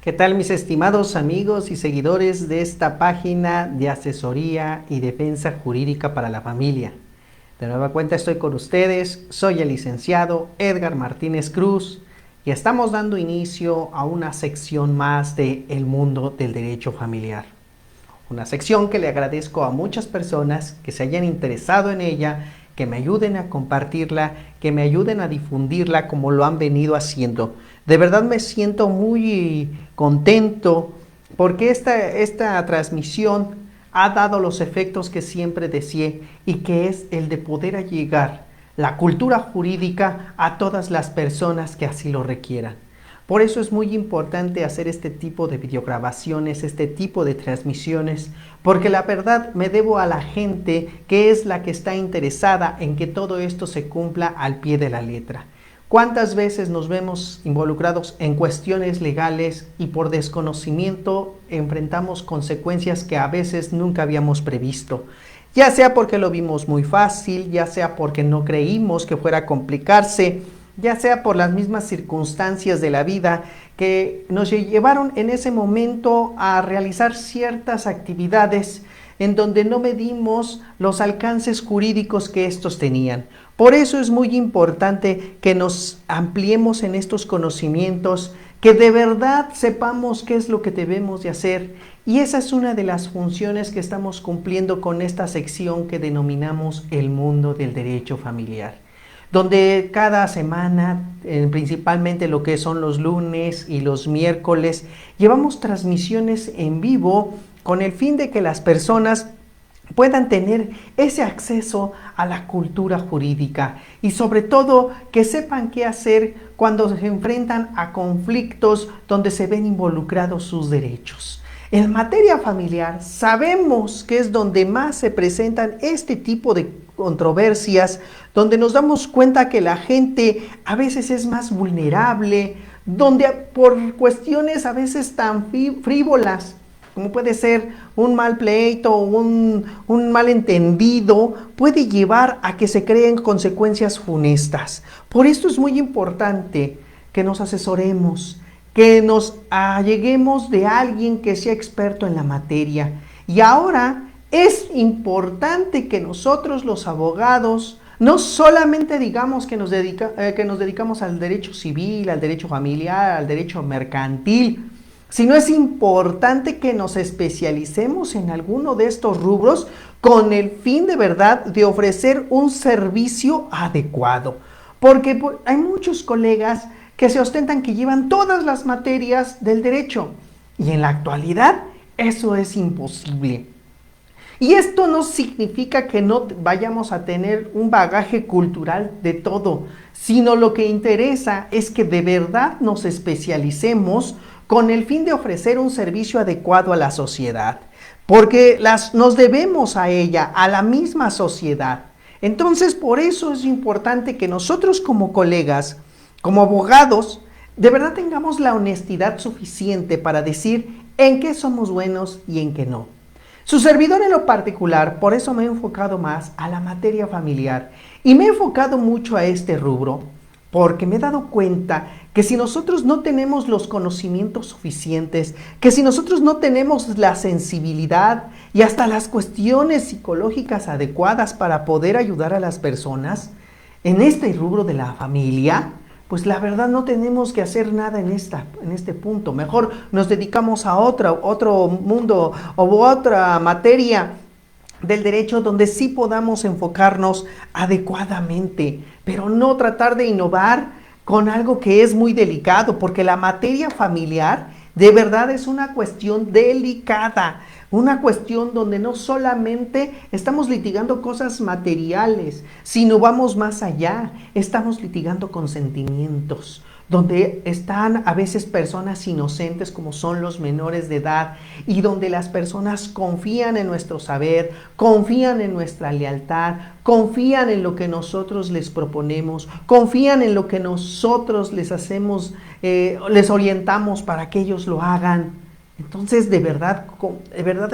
¿Qué tal, mis estimados amigos y seguidores de esta página de asesoría y defensa jurídica para la familia? De nueva cuenta estoy con ustedes, soy el licenciado Edgar Martínez Cruz y estamos dando inicio a una sección más de El Mundo del Derecho Familiar. Una sección que le agradezco a muchas personas que se hayan interesado en ella, que me ayuden a compartirla, que me ayuden a difundirla como lo han venido haciendo. De verdad me siento muy contento porque esta transmisión ha dado los efectos que siempre deseé y que es el de poder allegar la cultura jurídica a todas las personas que así lo requieran. Por eso es muy importante hacer este tipo de videograbaciones, este tipo de transmisiones, porque la verdad me debo a la gente que es la que está interesada en que todo esto se cumpla al pie de la letra. ¿Cuántas veces nos vemos involucrados en cuestiones legales y por desconocimiento enfrentamos consecuencias que a veces nunca habíamos previsto? Ya sea porque lo vimos muy fácil, ya sea porque no creímos que fuera a complicarse, ya sea por las mismas circunstancias de la vida que nos llevaron en ese momento a realizar ciertas actividades en donde no medimos los alcances jurídicos que estos tenían. Por eso es muy importante que nos ampliemos en estos conocimientos, que de verdad sepamos qué es lo que debemos de hacer, y esa es una de las funciones que estamos cumpliendo con esta sección que denominamos El Mundo del Derecho Familiar, donde cada semana, principalmente lo que son los lunes y los miércoles, llevamos transmisiones en vivo con el fin de que las personas puedan tener ese acceso a la cultura jurídica y sobre todo que sepan qué hacer cuando se enfrentan a conflictos donde se ven involucrados sus derechos. En materia familiar sabemos que es donde más se presentan este tipo de controversias, donde nos damos cuenta que la gente a veces es más vulnerable, donde por cuestiones a veces tan frívolas, como puede ser un mal pleito o un malentendido, puede llevar a que se creen consecuencias funestas. Por esto es muy importante que nos asesoremos, que nos alleguemos de alguien que sea experto en la materia. Y ahora es importante que nosotros los abogados no solamente digamos que nos dedicamos al derecho civil, al derecho familiar, al derecho mercantil, sino es importante que nos especialicemos en alguno de estos rubros con el fin de verdad de ofrecer un servicio adecuado. Porque hay muchos colegas que se ostentan que llevan todas las materias del derecho y en la actualidad eso es imposible. Y esto no significa que no vayamos a tener un bagaje cultural de todo, sino lo que interesa es que de verdad nos especialicemos con el fin de ofrecer un servicio adecuado a la sociedad, porque nos debemos a ella, a la misma sociedad. Entonces, por eso es importante que nosotros como colegas, como abogados, de verdad tengamos la honestidad suficiente para decir en qué somos buenos y en qué no. Su servidor en lo particular, por eso me he enfocado más a la materia familiar y me he enfocado mucho a este rubro, porque me he dado cuenta que si nosotros no tenemos los conocimientos suficientes, que si nosotros no tenemos la sensibilidad y hasta las cuestiones psicológicas adecuadas para poder ayudar a las personas en este rubro de la familia, pues la verdad no tenemos que hacer nada en este punto. Mejor nos dedicamos a otro mundo o otra materia del derecho donde sí podamos enfocarnos adecuadamente, pero no tratar de innovar con algo que es muy delicado, porque la materia familiar de verdad es una cuestión delicada, una cuestión donde no solamente estamos litigando cosas materiales, sino vamos más allá, estamos litigando consentimientos, donde están a veces personas inocentes como son los menores de edad y donde las personas confían en nuestro saber, confían en nuestra lealtad, confían en lo que nosotros les proponemos, confían en lo que nosotros les hacemos, les orientamos para que ellos lo hagan. Entonces, de verdad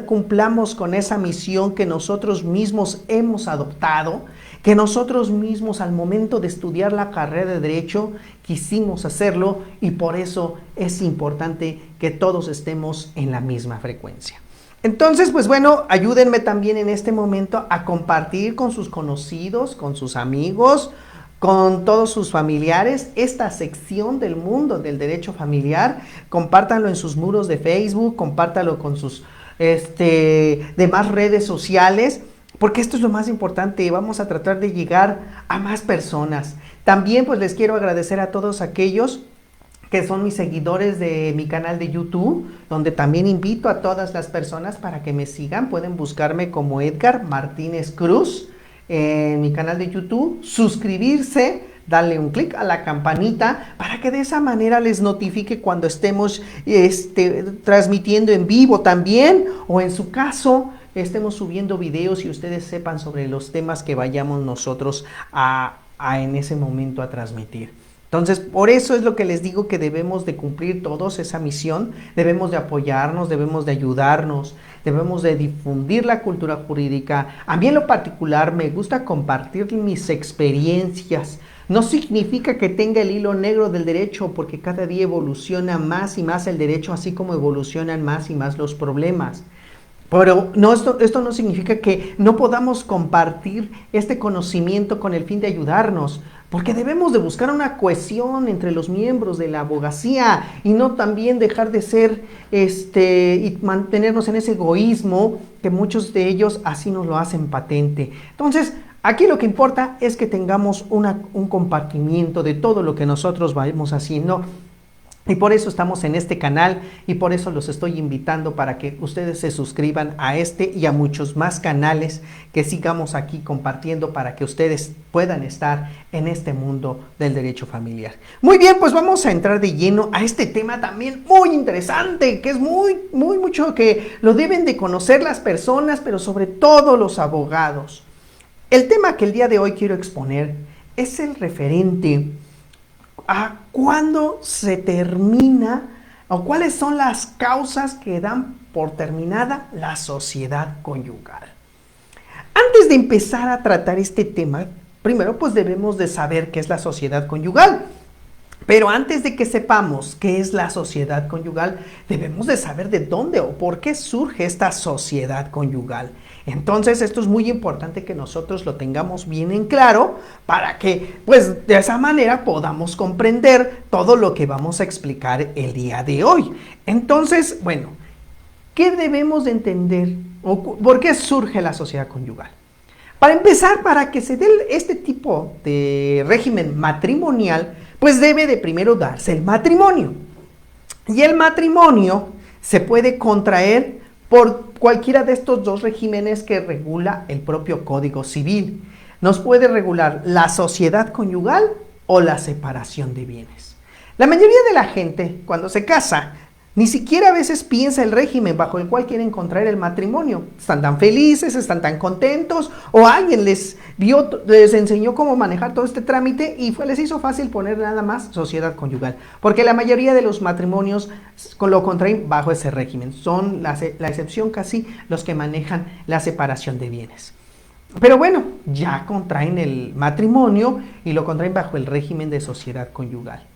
cumplamos con esa misión que nosotros mismos hemos adoptado, que nosotros mismos al momento de estudiar la carrera de Derecho quisimos hacerlo, y por eso es importante que todos estemos en la misma frecuencia. Entonces, pues bueno, ayúdenme también en este momento a compartir con sus conocidos, con sus amigos, con todos sus familiares, esta sección del mundo del derecho familiar. Compártanlo en sus muros de Facebook, compártanlo con sus demás redes sociales, porque esto es lo más importante. Vamos a tratar de llegar a más personas. También pues les quiero agradecer a todos aquellos que son mis seguidores de mi canal de YouTube, donde también invito a todas las personas para que me sigan. Pueden buscarme como Edgar Martínez Cruz en mi canal de YouTube, suscribirse, darle un clic a la campanita para que de esa manera les notifique cuando estemos transmitiendo en vivo también, o en su caso estemos subiendo videos y ustedes sepan sobre los temas que vayamos nosotros en ese momento a transmitir. Entonces, por eso es lo que les digo, que debemos de cumplir todos esa misión, debemos de apoyarnos, debemos de ayudarnos, debemos de difundir la cultura jurídica. A mí en lo particular me gusta compartir mis experiencias. No significa que tenga el hilo negro del derecho, porque cada día evoluciona más y más el derecho, así como evolucionan más y más los problemas. Pero no, esto no significa que no podamos compartir este conocimiento con el fin de ayudarnos, porque debemos de buscar una cohesión entre los miembros de la abogacía y no también dejar de ser y mantenernos en ese egoísmo que muchos de ellos así nos lo hacen patente. Entonces, aquí lo que importa es que tengamos un compartimiento de todo lo que nosotros vamos haciendo. Y por eso estamos en este canal, y por eso los estoy invitando para que ustedes se suscriban a este y a muchos más canales, que sigamos aquí compartiendo para que ustedes puedan estar en este mundo del derecho familiar. Muy bien, pues vamos a entrar de lleno a este tema también muy interesante, que es mucho que lo deben de conocer las personas, pero sobre todo los abogados. El tema que el día de hoy quiero exponer es el referente a cuándo se termina, o cuáles son las causas que dan por terminada la sociedad conyugal. Antes de empezar a tratar este tema, primero pues debemos de saber qué es la sociedad conyugal. Pero antes de que sepamos qué es la sociedad conyugal, debemos de saber de dónde o por qué surge esta sociedad conyugal. Entonces, esto es muy importante que nosotros lo tengamos bien en claro para que, pues, de esa manera podamos comprender todo lo que vamos a explicar el día de hoy. Entonces, bueno, ¿qué debemos de entender o por qué surge la sociedad conyugal? Para empezar, para que se dé este tipo de régimen matrimonial, pues debe de primero darse el matrimonio. Y el matrimonio se puede contraer por cualquiera de estos dos regímenes que regula el propio Código Civil. Nos puede regular la sociedad conyugal o la separación de bienes. La mayoría de la gente, cuando se casa, ni siquiera a veces piensa el régimen bajo el cual quieren contraer el matrimonio. Están tan felices, están tan contentos, o alguien les enseñó cómo manejar todo este trámite y les hizo fácil poner nada más sociedad conyugal. Porque la mayoría de los matrimonios lo contraen bajo ese régimen. Son la excepción casi los que manejan la separación de bienes. Pero bueno, ya contraen el matrimonio y lo contraen bajo el régimen de sociedad conyugal.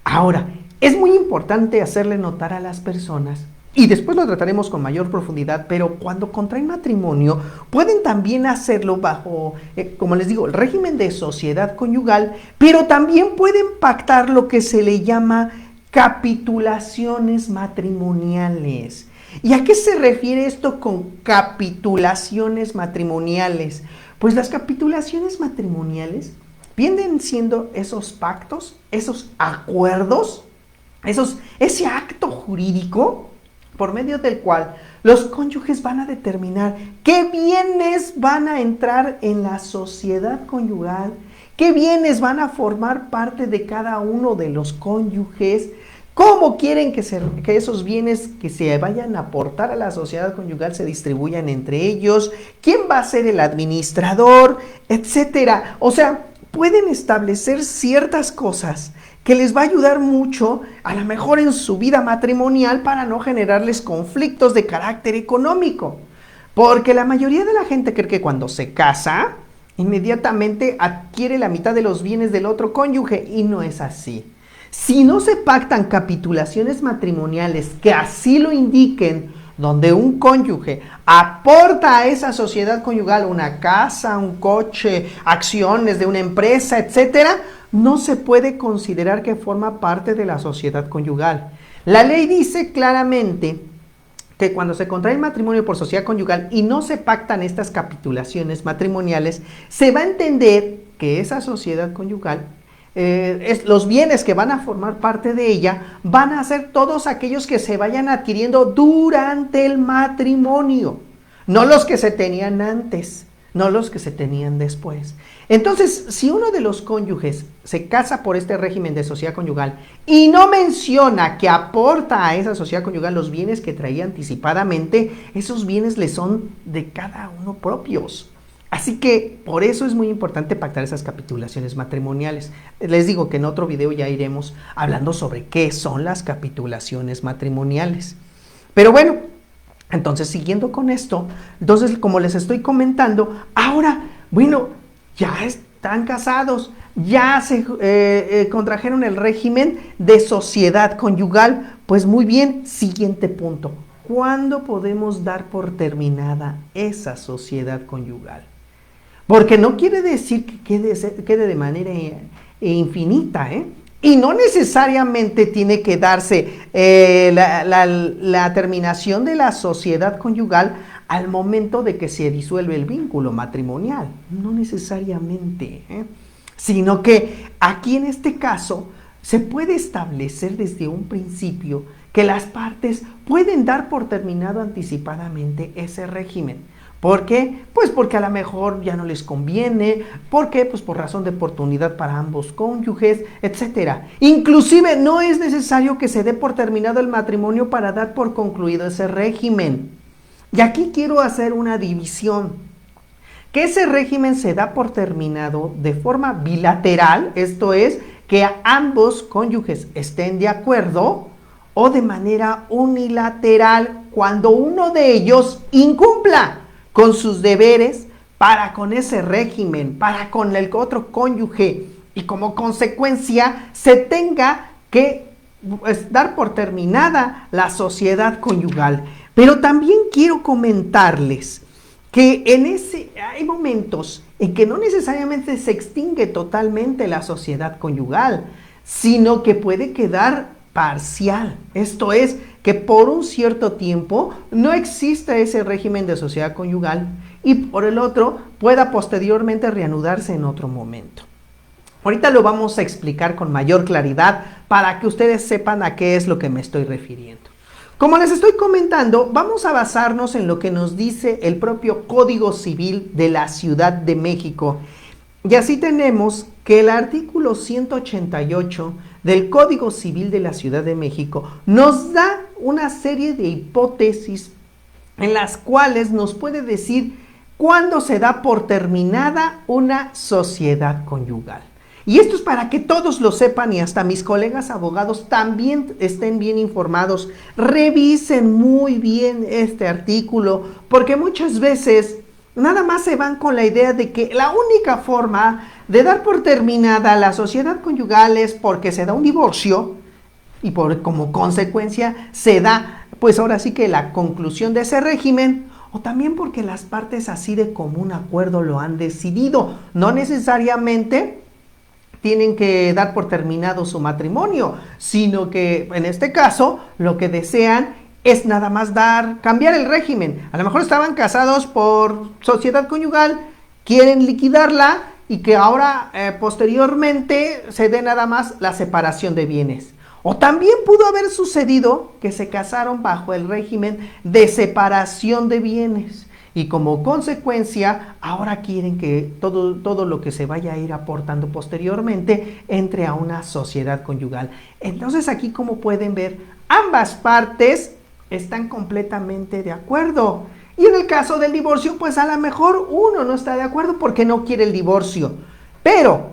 Ahora, es muy importante hacerle notar a las personas, y después lo trataremos con mayor profundidad, pero cuando contraen matrimonio, pueden también hacerlo bajo, como les digo, el régimen de sociedad conyugal, pero también pueden pactar lo que se le llama capitulaciones matrimoniales. ¿Y a qué se refiere esto con capitulaciones matrimoniales? Pues las capitulaciones matrimoniales vienen siendo esos pactos, esos acuerdos, ese acto jurídico por medio del cual los cónyuges van a determinar qué bienes van a entrar en la sociedad conyugal, qué bienes van a formar parte de cada uno de los cónyuges, cómo quieren que esos bienes que se vayan a aportar a la sociedad conyugal se distribuyan entre ellos, quién va a ser el administrador, etcétera. O sea, pueden establecer ciertas cosas que les va a ayudar mucho, a lo mejor en su vida matrimonial, para no generarles conflictos de carácter económico. Porque la mayoría de la gente cree que cuando se casa, inmediatamente adquiere la mitad de los bienes del otro cónyuge, y no es así. Si no se pactan capitulaciones matrimoniales que así lo indiquen, donde un cónyuge aporta a esa sociedad conyugal una casa, un coche, acciones de una empresa, etcétera, no se puede considerar que forma parte de la sociedad conyugal. La ley dice claramente que cuando se contrae el matrimonio por sociedad conyugal y no se pactan estas capitulaciones matrimoniales, se va a entender que esa sociedad conyugal, los bienes que van a formar parte de ella, van a ser todos aquellos que se vayan adquiriendo durante el matrimonio, no los que se tenían antes, no los que se tenían después. Entonces, si uno de los cónyuges se casa por este régimen de sociedad conyugal y no menciona que aporta a esa sociedad conyugal los bienes que traía anticipadamente, esos bienes le son de cada uno propios. Así que por eso es muy importante pactar esas capitulaciones matrimoniales. Les digo que en otro video ya iremos hablando sobre qué son las capitulaciones matrimoniales. Pero bueno, entonces siguiendo con esto, entonces como les estoy comentando, ahora, bueno, ya están casados, ya se contrajeron el régimen de sociedad conyugal. Pues muy bien, siguiente punto. ¿Cuándo podemos dar por terminada esa sociedad conyugal? Porque no quiere decir que quede de manera infinita, y no necesariamente tiene que darse la terminación de la sociedad conyugal al momento de que se disuelve el vínculo matrimonial. No necesariamente, sino que aquí en este caso se puede establecer desde un principio que las partes pueden dar por terminado anticipadamente ese régimen. ¿Por qué? Pues porque a lo mejor ya no les conviene. ¿Por qué? Pues por razón de oportunidad para ambos cónyuges, etcétera. Inclusive no es necesario que se dé por terminado el matrimonio para dar por concluido ese régimen. Y aquí quiero hacer una división. Que ese régimen se da por terminado de forma bilateral, esto es, que ambos cónyuges estén de acuerdo, o de manera unilateral cuando uno de ellos incumpla con sus deberes para con ese régimen, para con el otro cónyuge, y como consecuencia se tenga que dar por terminada la sociedad conyugal. Pero también quiero comentarles que hay momentos en que no necesariamente se extingue totalmente la sociedad conyugal, sino que puede quedar parcial. Esto es, que por un cierto tiempo no exista ese régimen de sociedad conyugal y por el otro pueda posteriormente reanudarse en otro momento. Ahorita lo vamos a explicar con mayor claridad para que ustedes sepan a qué es lo que me estoy refiriendo. Como les estoy comentando, vamos a basarnos en lo que nos dice el propio Código Civil de la Ciudad de México. Y así tenemos que el artículo 188 del Código Civil de la Ciudad de México nos da una serie de hipótesis en las cuales nos puede decir cuándo se da por terminada una sociedad conyugal. Y esto es para que todos lo sepan y hasta mis colegas abogados también estén bien informados. Revisen muy bien este artículo, porque muchas veces nada más se van con la idea de que la única forma de dar por terminada la sociedad conyugal es porque se da un divorcio y como consecuencia se da, pues ahora sí que la conclusión de ese régimen, o también porque las partes así de común acuerdo lo han decidido. No necesariamente tienen que dar por terminado su matrimonio, sino que en este caso lo que desean es nada más cambiar el régimen. A lo mejor estaban casados por sociedad conyugal, quieren liquidarla y que ahora posteriormente se dé nada más la separación de bienes. O también pudo haber sucedido que se casaron bajo el régimen de separación de bienes y como consecuencia ahora quieren que todo lo que se vaya a ir aportando posteriormente entre a una sociedad conyugal. Entonces aquí, como pueden ver, ambas partes están completamente de acuerdo. Y en el caso del divorcio, pues a lo mejor uno no está de acuerdo porque no quiere el divorcio. Pero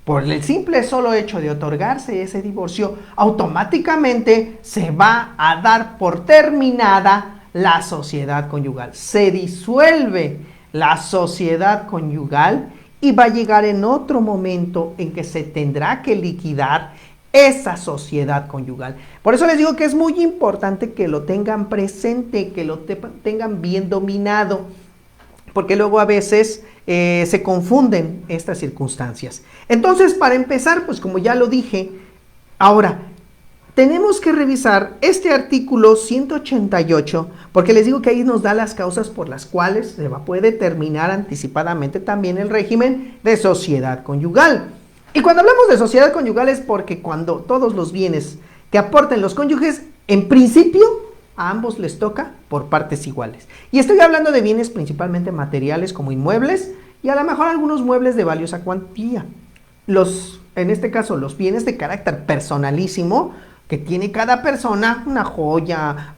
por el simple solo hecho de otorgarse ese divorcio, automáticamente se va a dar por terminada la sociedad conyugal. Se disuelve la sociedad conyugal y va a llegar en otro momento en que se tendrá que liquidar esa sociedad conyugal. Por eso les digo que es muy importante que lo tengan presente, que lo tengan bien dominado, porque luego a veces se confunden estas circunstancias. Entonces, para empezar, pues como ya lo dije, ahora tenemos que revisar este artículo 188, porque les digo que ahí nos da las causas por las cuales se puede terminar anticipadamente también el régimen de sociedad conyugal. Y cuando hablamos de sociedad conyugal es porque cuando todos los bienes que aporten los cónyuges, en principio, a ambos les toca por partes iguales. Y estoy hablando de bienes principalmente materiales como inmuebles y a lo mejor algunos muebles de valiosa cuantía. En este caso, los bienes de carácter personalísimo que tiene cada persona, una joya,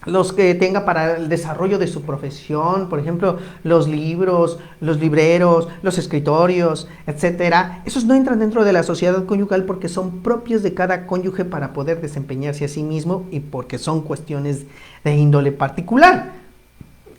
los que tenga para el desarrollo de su profesión, por ejemplo, los libros, los libreros, los escritorios, etcétera. Esos no entran dentro de la sociedad conyugal porque son propios de cada cónyuge para poder desempeñarse a sí mismo y porque son cuestiones de índole particular.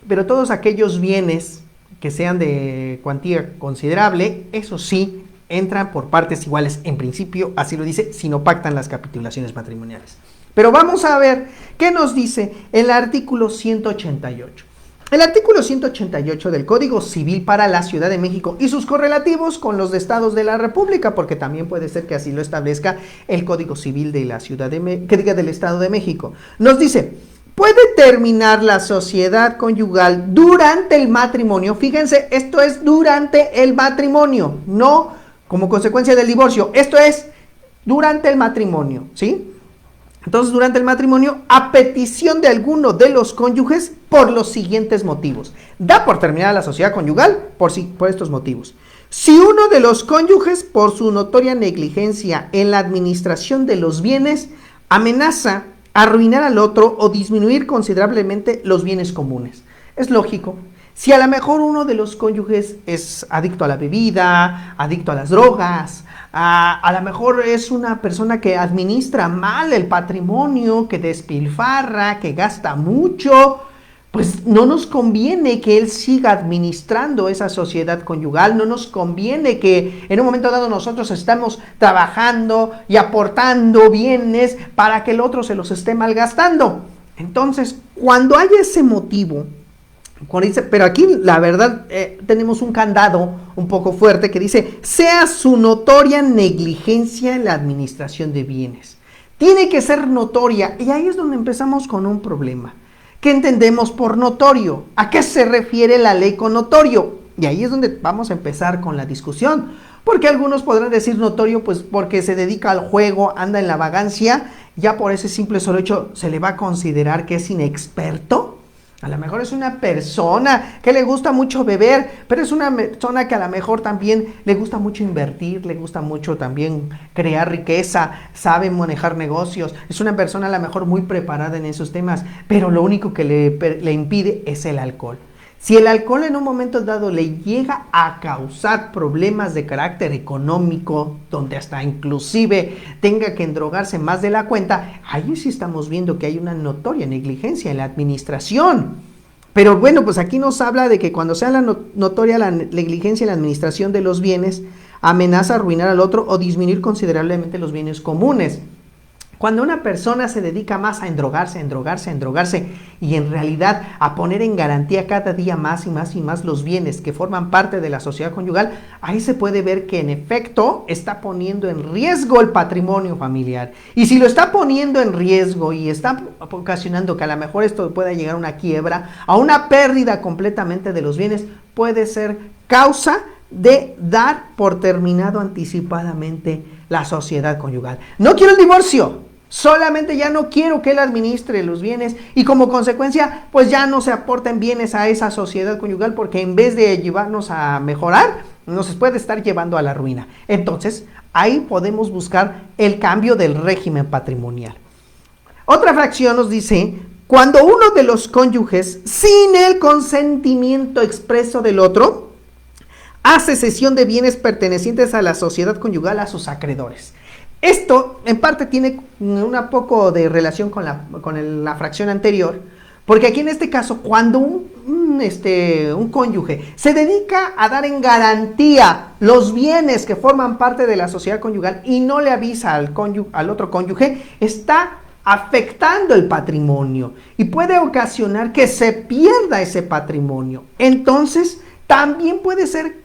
Pero todos aquellos bienes que sean de cuantía considerable, eso sí, entran por partes iguales. En principio, así lo dice, si no pactan las capitulaciones matrimoniales. Pero vamos a ver qué nos dice el artículo 188. El artículo 188 del Código Civil para la Ciudad de México y sus correlativos con los de estados de la República, porque también puede ser que así lo establezca el Código Civil de la del Estado de México. Nos dice, puede terminar la sociedad conyugal durante el matrimonio. Fíjense, esto es durante el matrimonio, no como consecuencia del divorcio. Esto es durante el matrimonio, ¿sí? Entonces, durante el matrimonio, a petición de alguno de los cónyuges por los siguientes motivos. Da por terminada la sociedad conyugal por estos motivos. Si uno de los cónyuges, por su notoria negligencia en la administración de los bienes, amenaza arruinar al otro o disminuir considerablemente los bienes comunes. Es lógico. Si a lo mejor uno de los cónyuges es adicto a la bebida, adicto a las drogas, a lo mejor es una persona que administra mal el patrimonio, que despilfarra, que gasta mucho, pues no nos conviene que él siga administrando esa sociedad conyugal, no nos conviene que en un momento dado nosotros estamos trabajando y aportando bienes para que el otro se los esté malgastando. Entonces, cuando hay ese motivo, pero aquí la verdad tenemos un candado un poco fuerte que dice, sea su notoria negligencia en la administración de bienes. Tiene que ser notoria, y ahí es donde empezamos con un problema. ¿Qué entendemos por notorio? ¿A qué se refiere la ley con notorio? Y ahí es donde vamos a empezar con la discusión, porque algunos podrán decir notorio pues porque se dedica al juego, anda en la vagancia, ya por ese simple solo hecho se le va a considerar que es inexperto. A lo mejor es una persona que le gusta mucho beber, pero es una persona que a lo mejor también le gusta mucho invertir, le gusta mucho también crear riqueza, sabe manejar negocios. Es una persona a lo mejor muy preparada en esos temas, pero lo único que le impide es el alcohol. Si el alcohol en un momento dado le llega a causar problemas de carácter económico, donde hasta inclusive tenga que endrogarse más de la cuenta, ahí sí estamos viendo que hay una notoria negligencia en la administración. Pero bueno, pues aquí nos habla de que cuando sea notoria la negligencia en la administración de los bienes, amenaza a arruinar al otro o disminuir considerablemente los bienes comunes. Cuando una persona se dedica más a endrogarse y en realidad a poner en garantía cada día más y más y más los bienes que forman parte de la sociedad conyugal, ahí se puede ver que en efecto está poniendo en riesgo el patrimonio familiar. Y si lo está poniendo en riesgo y está ocasionando que a lo mejor esto pueda llegar a una quiebra, a una pérdida completamente de los bienes, puede ser causa de dar por terminado anticipadamente la sociedad conyugal. No quiero el divorcio. Solamente ya no quiero que él administre los bienes y como consecuencia pues ya no se aporten bienes a esa sociedad conyugal porque en vez de llevarnos a mejorar nos puede estar llevando a la ruina. Entonces ahí podemos buscar el cambio del régimen patrimonial. Otra fracción nos dice, cuando uno de los cónyuges sin el consentimiento expreso del otro hace cesión de bienes pertenecientes a la sociedad conyugal a sus acreedores. Esto en parte tiene un poco de relación con la fracción anterior, porque aquí en este caso, cuando un cónyuge se dedica a dar en garantía los bienes que forman parte de la sociedad conyugal y no le avisa al otro cónyuge, está afectando el patrimonio y puede ocasionar que se pierda ese patrimonio. Entonces, también puede ser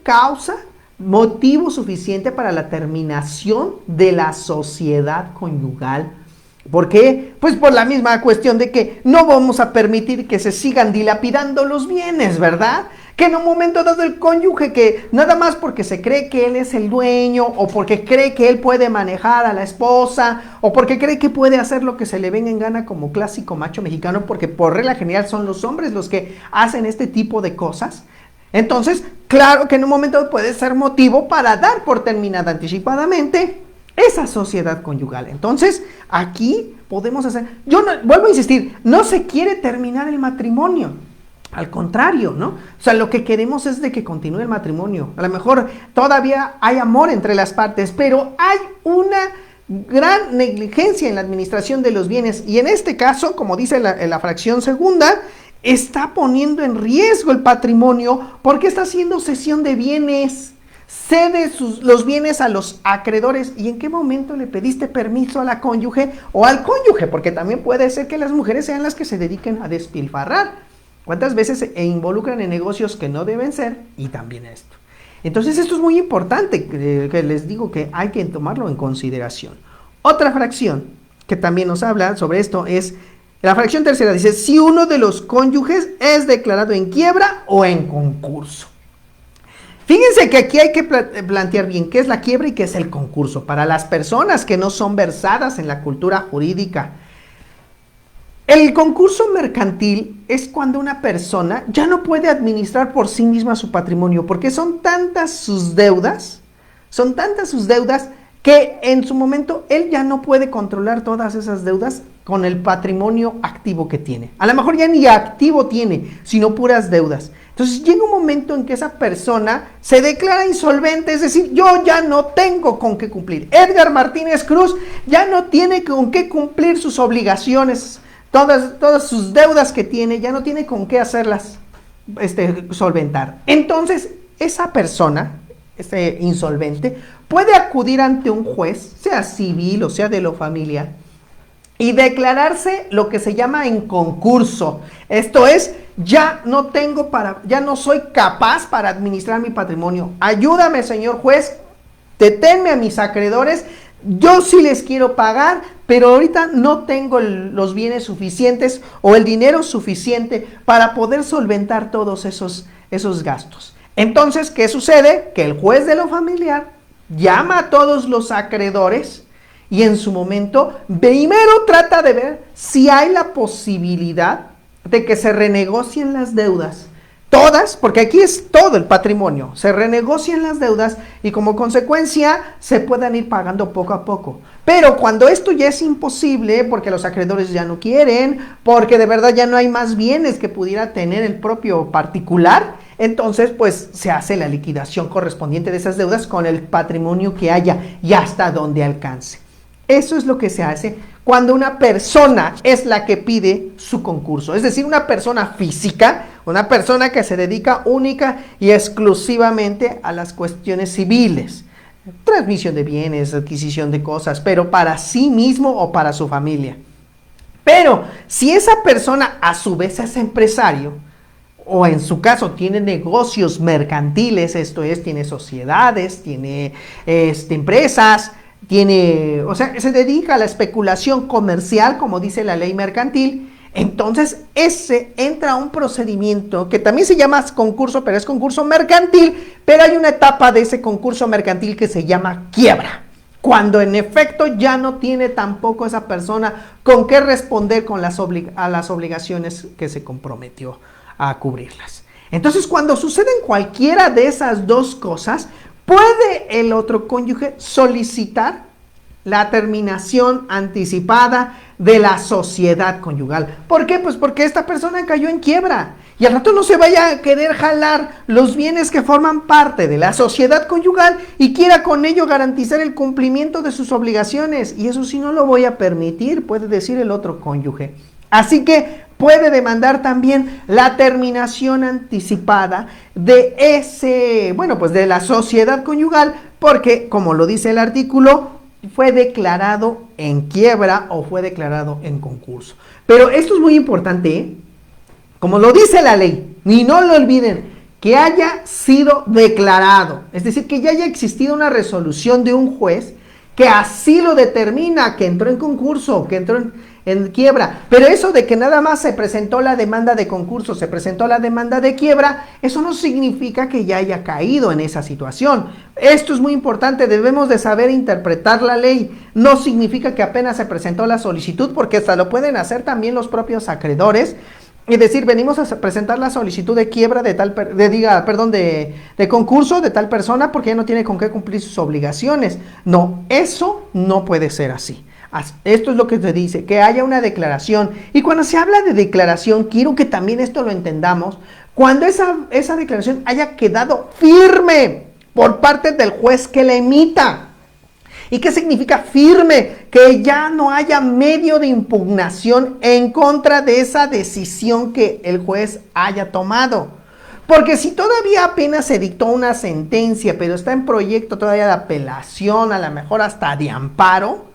motivo suficiente para la terminación de la sociedad conyugal. ¿Por qué? Pues por la misma cuestión de que no vamos a permitir que se sigan dilapidando los bienes, ¿verdad? Que en un momento dado el cónyuge, que nada más porque se cree que él es el dueño, o porque cree que él puede manejar a la esposa, o porque cree que puede hacer lo que se le venga en gana como clásico macho mexicano, porque por regla general son los hombres los que hacen este tipo de cosas. Entonces, claro que en un momento puede ser motivo para dar por terminada anticipadamente esa sociedad conyugal. Entonces, aquí podemos hacer, vuelvo a insistir, no se quiere terminar el matrimonio, al contrario, ¿no? O sea, lo que queremos es de que continúe el matrimonio. A lo mejor todavía hay amor entre las partes, pero hay una gran negligencia en la administración de los bienes, y en este caso, como dice la fracción segunda, está poniendo en riesgo el patrimonio porque está haciendo cesión de bienes. Cede los bienes a los acreedores. ¿Y en qué momento le pediste permiso a la cónyuge o al cónyuge? Porque también puede ser que las mujeres sean las que se dediquen a despilfarrar. ¿Cuántas veces se involucran en negocios que no deben ser? Y también esto. Entonces esto es muy importante, que les digo que hay que tomarlo en consideración. Otra fracción que también nos habla sobre esto es la fracción tercera. Dice, si uno de los cónyuges es declarado en quiebra o en concurso. Fíjense que aquí hay que plantear bien qué es la quiebra y qué es el concurso. Para las personas que no son versadas en la cultura jurídica, el concurso mercantil es cuando una persona ya no puede administrar por sí misma su patrimonio, porque son tantas sus deudas que en su momento él ya no puede controlar todas esas deudas con el patrimonio activo que tiene. A lo mejor ya ni activo tiene, sino puras deudas. Entonces llega un momento en que esa persona se declara insolvente, es decir, yo ya no tengo con qué cumplir. Edgar Martínez Cruz ya no tiene con qué cumplir sus obligaciones, todas sus deudas que tiene, ya no tiene con qué hacerlas solventar. Entonces, esa persona, insolvente, puede acudir ante un juez, sea civil o sea de lo familiar, y declararse lo que se llama en concurso. Esto es, ya no soy capaz para administrar mi patrimonio. Ayúdame, señor juez, deténme a mis acreedores. Yo sí les quiero pagar, pero ahorita no tengo los bienes suficientes o el dinero suficiente para poder solventar todos esos gastos. Entonces, ¿qué sucede? Que el juez de lo familiar llama a todos los acreedores y en su momento primero trata de ver si hay la posibilidad de que se renegocien las deudas. Todas, porque aquí es todo el patrimonio, se renegocian las deudas y como consecuencia se puedan ir pagando poco a poco. Pero cuando esto ya es imposible, porque los acreedores ya no quieren, porque de verdad ya no hay más bienes que pudiera tener el propio particular, entonces pues se hace la liquidación correspondiente de esas deudas con el patrimonio que haya y hasta donde alcance. Eso es lo que se hace cuando una persona es la que pide su concurso, es decir, una persona física, una persona que se dedica única y exclusivamente a las cuestiones civiles, transmisión de bienes, adquisición de cosas, pero para sí mismo o para su familia. Pero si esa persona a su vez es empresario, o en su caso tiene negocios mercantiles, esto es, tiene sociedades, tiene empresas, se dedica a la especulación comercial, como dice la ley mercantil, entonces ese entra a un procedimiento que también se llama concurso, pero es concurso mercantil, pero hay una etapa de ese concurso mercantil que se llama quiebra, cuando en efecto ya no tiene tampoco esa persona con qué responder a las obligaciones que se comprometió a cubrirlas. Entonces, cuando suceden cualquiera de esas dos cosas, puede el otro cónyuge solicitar la terminación anticipada de la sociedad conyugal. ¿Por qué? Pues porque esta persona cayó en quiebra y al rato no se vaya a querer jalar los bienes que forman parte de la sociedad conyugal y quiera con ello garantizar el cumplimiento de sus obligaciones, y eso sí no lo voy a permitir, puede decir el otro cónyuge. Así que puede demandar también la terminación anticipada de de la sociedad conyugal, porque, como lo dice el artículo, fue declarado en quiebra o fue declarado en concurso. Pero esto es muy importante, ¿eh? Como lo dice la ley, y no lo olviden, que haya sido declarado, es decir, que ya haya existido una resolución de un juez que así lo determina, que entró en concurso, que entró en quiebra. Pero eso de que nada más se presentó la demanda de concurso, se presentó la demanda de quiebra, eso no significa que ya haya caído en esa situación. Esto es muy importante, debemos de saber interpretar la ley. No significa que apenas se presentó la solicitud, porque hasta lo pueden hacer también los propios acreedores, y decir, venimos a presentar la solicitud de quiebra de concurso de tal persona porque ya no tiene con qué cumplir sus obligaciones. No, eso no puede ser así. Esto es lo que se dice, que haya una declaración. Y cuando se habla de declaración, quiero que también esto lo entendamos, cuando esa declaración haya quedado firme por parte del juez que la emita. ¿Y qué significa firme? Que ya no haya medio de impugnación en contra de esa decisión que el juez haya tomado. Porque si todavía apenas se dictó una sentencia, pero está en proyecto todavía de apelación, a lo mejor hasta de amparo,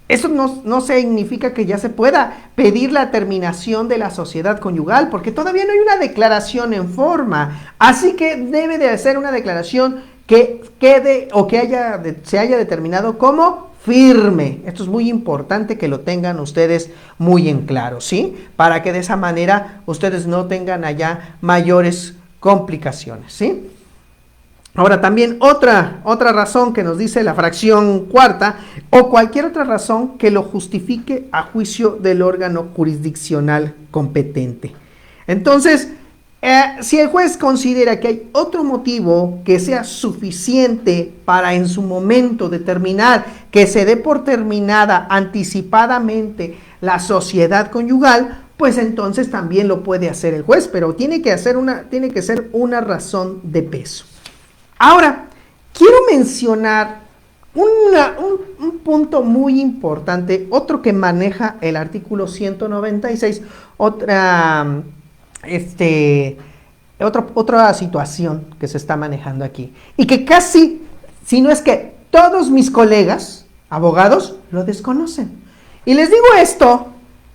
eso no significa que ya se pueda pedir la terminación de la sociedad conyugal, porque todavía no hay una declaración en forma. Así que debe de ser una declaración que quede o que se haya determinado como firme. Esto es muy importante que lo tengan ustedes muy en claro, ¿sí? Para que de esa manera ustedes no tengan allá mayores complicaciones, ¿sí? Ahora también otra razón que nos dice la fracción cuarta, o cualquier otra razón que lo justifique a juicio del órgano jurisdiccional competente. Entonces, si el juez considera que hay otro motivo que sea suficiente para en su momento determinar que se dé por terminada anticipadamente la sociedad conyugal, pues entonces también lo puede hacer el juez, pero tiene que ser una razón de peso. Ahora, quiero mencionar un punto muy importante, otro que maneja el artículo 196, otra situación que se está manejando aquí, y que casi, si no es que todos mis colegas abogados lo desconocen. Y les digo esto,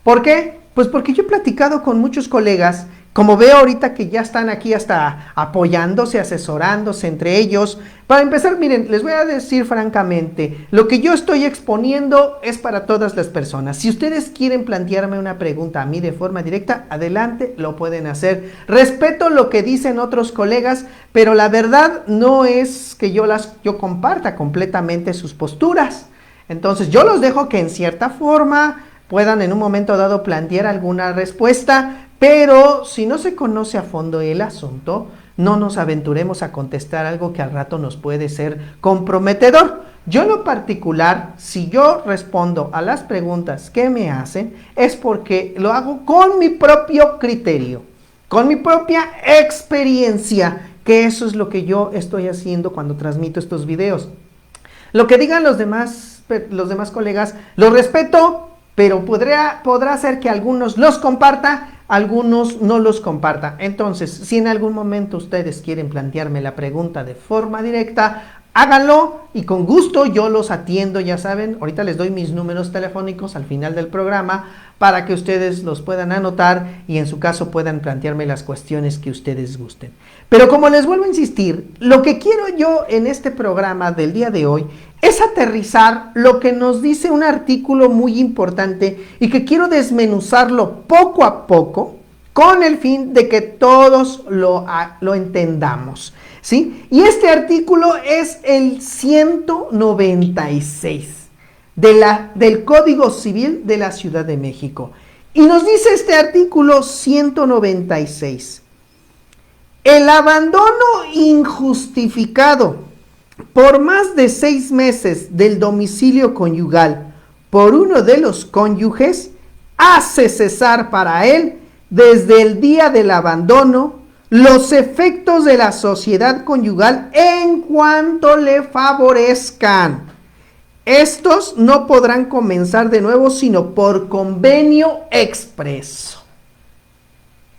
¿por qué? Pues porque yo he platicado con muchos colegas, como veo ahorita que ya están aquí hasta apoyándose, asesorándose entre ellos. Para empezar, miren, les voy a decir francamente, lo que yo estoy exponiendo es para todas las personas. Si ustedes quieren plantearme una pregunta a mí de forma directa, adelante, lo pueden hacer. Respeto lo que dicen otros colegas, pero la verdad no es que yo comparta completamente sus posturas. Entonces, yo los dejo que en cierta forma puedan en un momento dado plantear alguna respuesta, pero si no se conoce a fondo el asunto, no nos aventuremos a contestar algo que al rato nos puede ser comprometedor. Yo en lo particular, si yo respondo a las preguntas que me hacen, es porque lo hago con mi propio criterio, con mi propia experiencia, que eso es lo que yo estoy haciendo cuando transmito estos videos. Lo que digan los demás colegas, lo respeto, pero podrá ser que algunos los comparta, algunos no los comparta. Entonces, si en algún momento ustedes quieren plantearme la pregunta de forma directa, háganlo y con gusto yo los atiendo, ya saben. Ahorita les doy mis números telefónicos al final del programa para que ustedes los puedan anotar y en su caso puedan plantearme las cuestiones que ustedes gusten. Pero como les vuelvo a insistir, lo que quiero yo en este programa del día de hoy es aterrizar lo que nos dice un artículo muy importante y que quiero desmenuzarlo poco a poco con el fin de que todos lo entendamos, ¿sí? Y este artículo es el 196 del Código Civil de la Ciudad de México. Y nos dice este artículo 196: el abandono injustificado por más de 6 meses del domicilio conyugal por uno de los cónyuges, hace cesar para él, desde el día del abandono, los efectos de la sociedad conyugal en cuanto le favorezcan. Estos no podrán comenzar de nuevo sino por convenio expreso.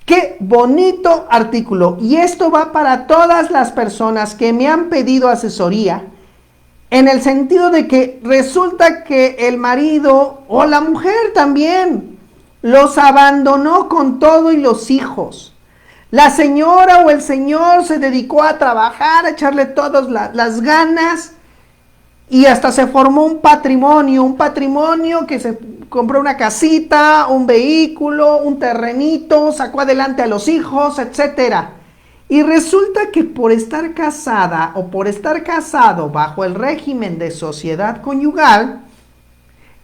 Qué bonito artículo. Y esto va para todas las personas que me han pedido asesoría, en el sentido de que resulta que el marido o la mujer también los abandonó con todo y los hijos. La señora o el señor se dedicó a trabajar, a echarle todas las ganas, y hasta se formó un patrimonio que se compró una casita, un vehículo, un terrenito, sacó adelante a los hijos, etcétera. Y resulta que por estar casada o por estar casado bajo el régimen de sociedad conyugal,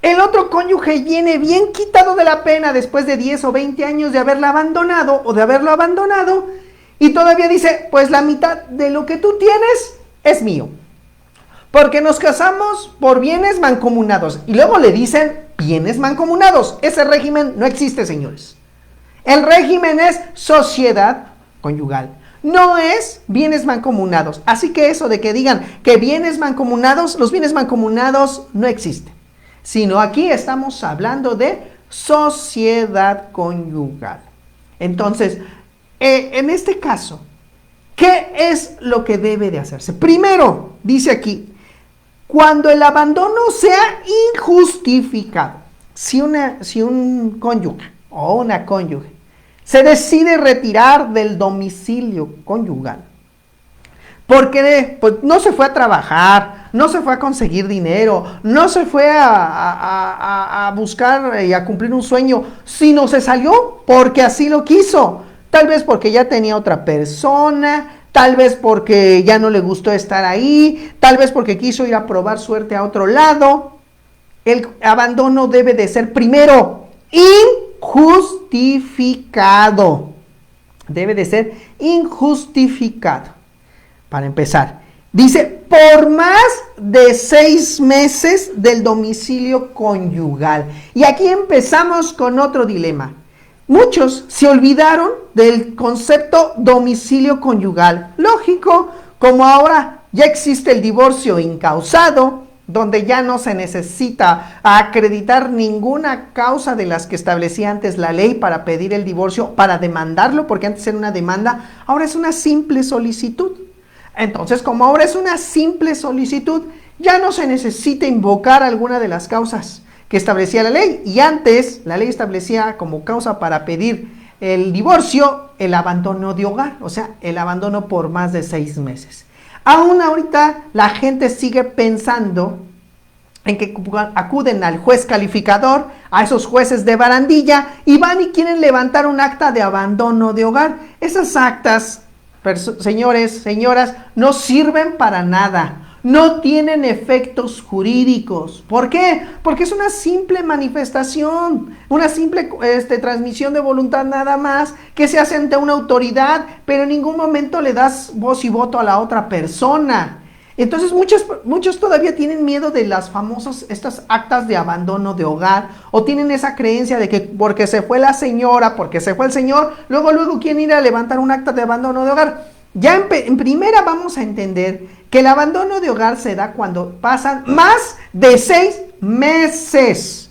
el otro cónyuge viene bien quitado de la pena después de 10 o 20 años de haberla abandonado o de haberlo abandonado, y todavía dice, pues la mitad de lo que tú tienes es mío, porque nos casamos por bienes mancomunados. Y luego le dicen bienes mancomunados. Ese régimen no existe, señores. El régimen es sociedad conyugal, no es bienes mancomunados. Así que eso de que digan que bienes mancomunados, los bienes mancomunados no existen, sino aquí estamos hablando de sociedad conyugal. Entonces, en este caso, ¿qué es lo que debe de hacerse? Primero, dice aquí, cuando el abandono sea injustificado, si un cónyuge o una cónyuge se decide retirar del domicilio conyugal, porque pues, no se fue a trabajar, no se fue a conseguir dinero, no se fue a buscar y a cumplir un sueño, sino se salió porque así lo quiso, tal vez porque ya tenía otra persona, tal vez porque ya no le gustó estar ahí, tal vez porque quiso ir a probar suerte a otro lado. El abandono debe de ser primero injustificado. Debe de ser injustificado. Para empezar, dice, por más de 6 meses del domicilio conyugal. Y aquí empezamos con otro dilema. Muchos se olvidaron del concepto domicilio conyugal. Lógico, como ahora ya existe el divorcio incausado, donde ya no se necesita acreditar ninguna causa de las que establecía antes la ley para pedir el divorcio, para demandarlo, porque antes era una demanda, ahora es una simple solicitud. Entonces, como ahora es una simple solicitud, ya no se necesita invocar alguna de las causas que establecía la ley. Y antes la ley establecía como causa para pedir el divorcio el abandono de hogar, o sea, el abandono por más de 6 meses. Aún ahorita la gente sigue pensando en que acuden al juez calificador, a esos jueces de barandilla, y van y quieren levantar un acta de abandono de hogar. Esas actas, señores, señoras, no sirven para nada. No tienen efectos jurídicos. ¿Por qué? Porque es una simple manifestación, una simple transmisión de voluntad nada más, que se hace ante una autoridad, pero en ningún momento le das voz y voto a la otra persona. Entonces muchos todavía tienen miedo de las famosas, estas actas de abandono de hogar, o tienen esa creencia de que porque se fue la señora, porque se fue el señor, luego quieren ir a levantar un acta de abandono de hogar. Ya en primera vamos a entender que el abandono de hogar se da cuando pasan más de 6 meses.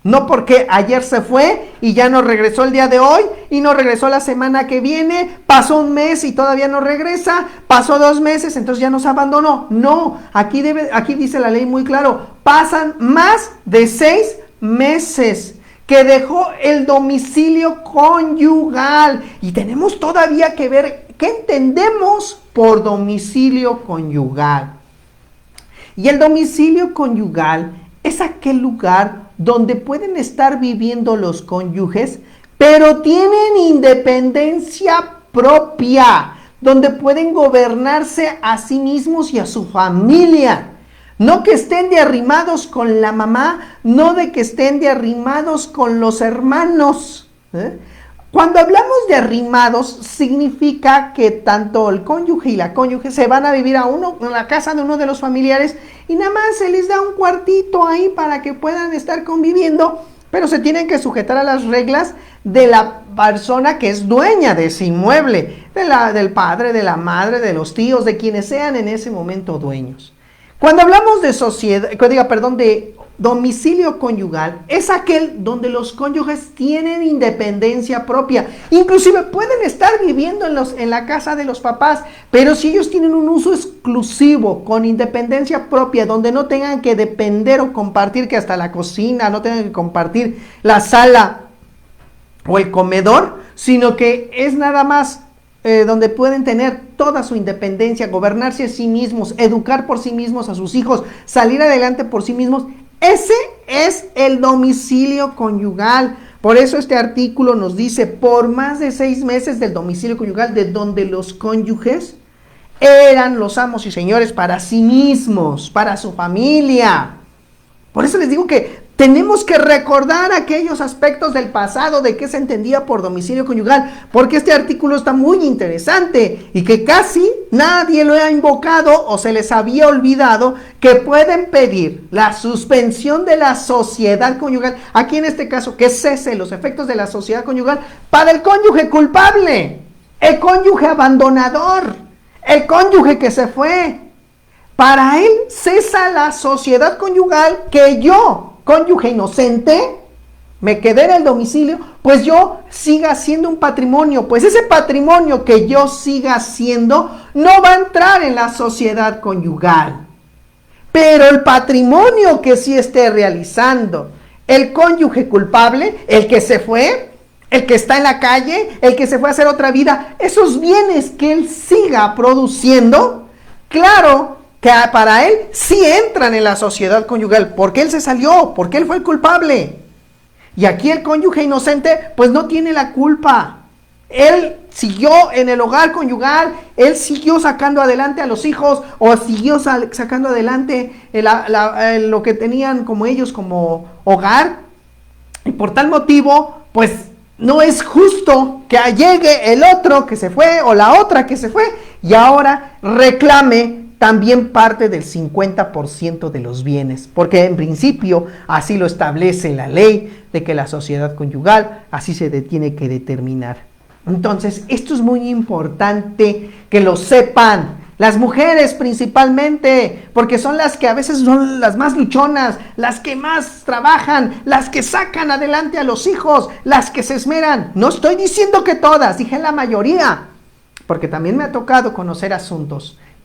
No porque ayer se fue y ya no regresó el día de hoy y no regresó la semana que viene, pasó un mes y todavía no regresa, pasó 2 meses, entonces ya nos abandonó. No, aquí dice la ley muy claro, pasan más de 6 meses que dejó el domicilio conyugal. Y tenemos todavía que ver qué entendemos por domicilio conyugal. Y el domicilio conyugal es aquel lugar donde pueden estar viviendo los cónyuges, pero tienen independencia propia, donde pueden gobernarse a sí mismos y a su familia. No que estén de arrimados con la mamá, no de que estén de arrimados con los hermanos. Cuando hablamos de arrimados, significa que tanto el cónyuge y la cónyuge se van a vivir a la casa de uno de los familiares y nada más se les da un cuartito ahí para que puedan estar conviviendo, pero se tienen que sujetar a las reglas de la persona que es dueña de ese inmueble, del padre, de la madre, de los tíos, de quienes sean en ese momento dueños. Cuando hablamos de domicilio conyugal, es aquel donde los cónyuges tienen independencia propia. Inclusive pueden estar viviendo en la casa de los papás, pero si ellos tienen un uso exclusivo, con independencia propia, donde no tengan que depender o compartir que hasta la cocina, no tengan que compartir la sala o el comedor, sino que es nada más donde pueden tener toda su independencia, gobernarse a sí mismos, educar por sí mismos a sus hijos, salir adelante por sí mismos. Ese es el domicilio conyugal. Por eso este artículo nos dice, por más de 6 meses del domicilio conyugal, de donde los cónyuges eran los amos y señores para sí mismos, para su familia. Por eso les digo que tenemos que recordar aquellos aspectos del pasado de qué se entendía por domicilio conyugal, porque este artículo está muy interesante y que casi nadie lo ha invocado o se les había olvidado que pueden pedir la suspensión de la sociedad conyugal, aquí en este caso que cese los efectos de la sociedad conyugal para el cónyuge culpable, el cónyuge abandonador, el cónyuge que se fue. Para él cesa la sociedad conyugal que yo, cónyuge inocente, me quedé en el domicilio, pues yo siga siendo un patrimonio, pues ese patrimonio que yo siga siendo no va a entrar en la sociedad conyugal. Pero el patrimonio que sí esté realizando el cónyuge culpable, el que se fue, el que está en la calle, el que se fue a hacer otra vida, esos bienes que él siga produciendo, claro, que para él sí entran en la sociedad conyugal, porque él se salió, porque él fue el culpable. Y aquí el cónyuge inocente, pues no tiene la culpa. Él siguió en el hogar conyugal, él siguió sacando adelante a los hijos, o siguió sacando adelante lo que tenían como ellos como hogar. Y por tal motivo, pues no es justo que llegue el otro que se fue, o la otra que se fue, y ahora reclame también parte del 50% de los bienes, porque en principio así lo establece la ley de que la sociedad conyugal así se tiene que determinar. Entonces, esto es muy importante que lo sepan, las mujeres principalmente, porque son las que a veces son las más luchonas, las que más trabajan, las que sacan adelante a los hijos, las que se esmeran. No estoy diciendo que todas, dije la mayoría, porque también me ha tocado conocer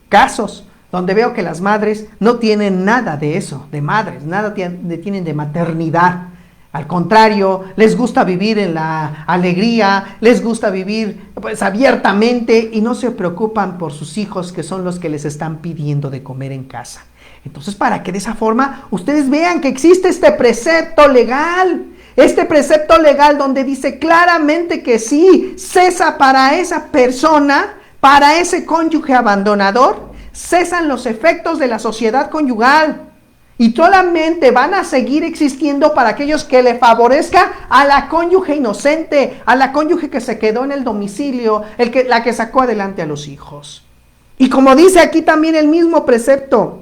casos donde veo que las madres no tienen nada de eso, de madres, nada tienen de maternidad. Al contrario, les gusta vivir en la alegría, les gusta vivir pues abiertamente y no se preocupan por sus hijos, que son los que les están pidiendo de comer en casa. Entonces, para que de esa forma ustedes vean que existe este precepto legal donde dice claramente que sí, cesa para esa persona, para ese cónyuge abandonador, cesan los efectos de la sociedad conyugal y solamente van a seguir existiendo para aquellos que le favorezca a la cónyuge inocente, a la cónyuge que se quedó en el domicilio, la que sacó adelante a los hijos. Y como dice aquí también el mismo precepto,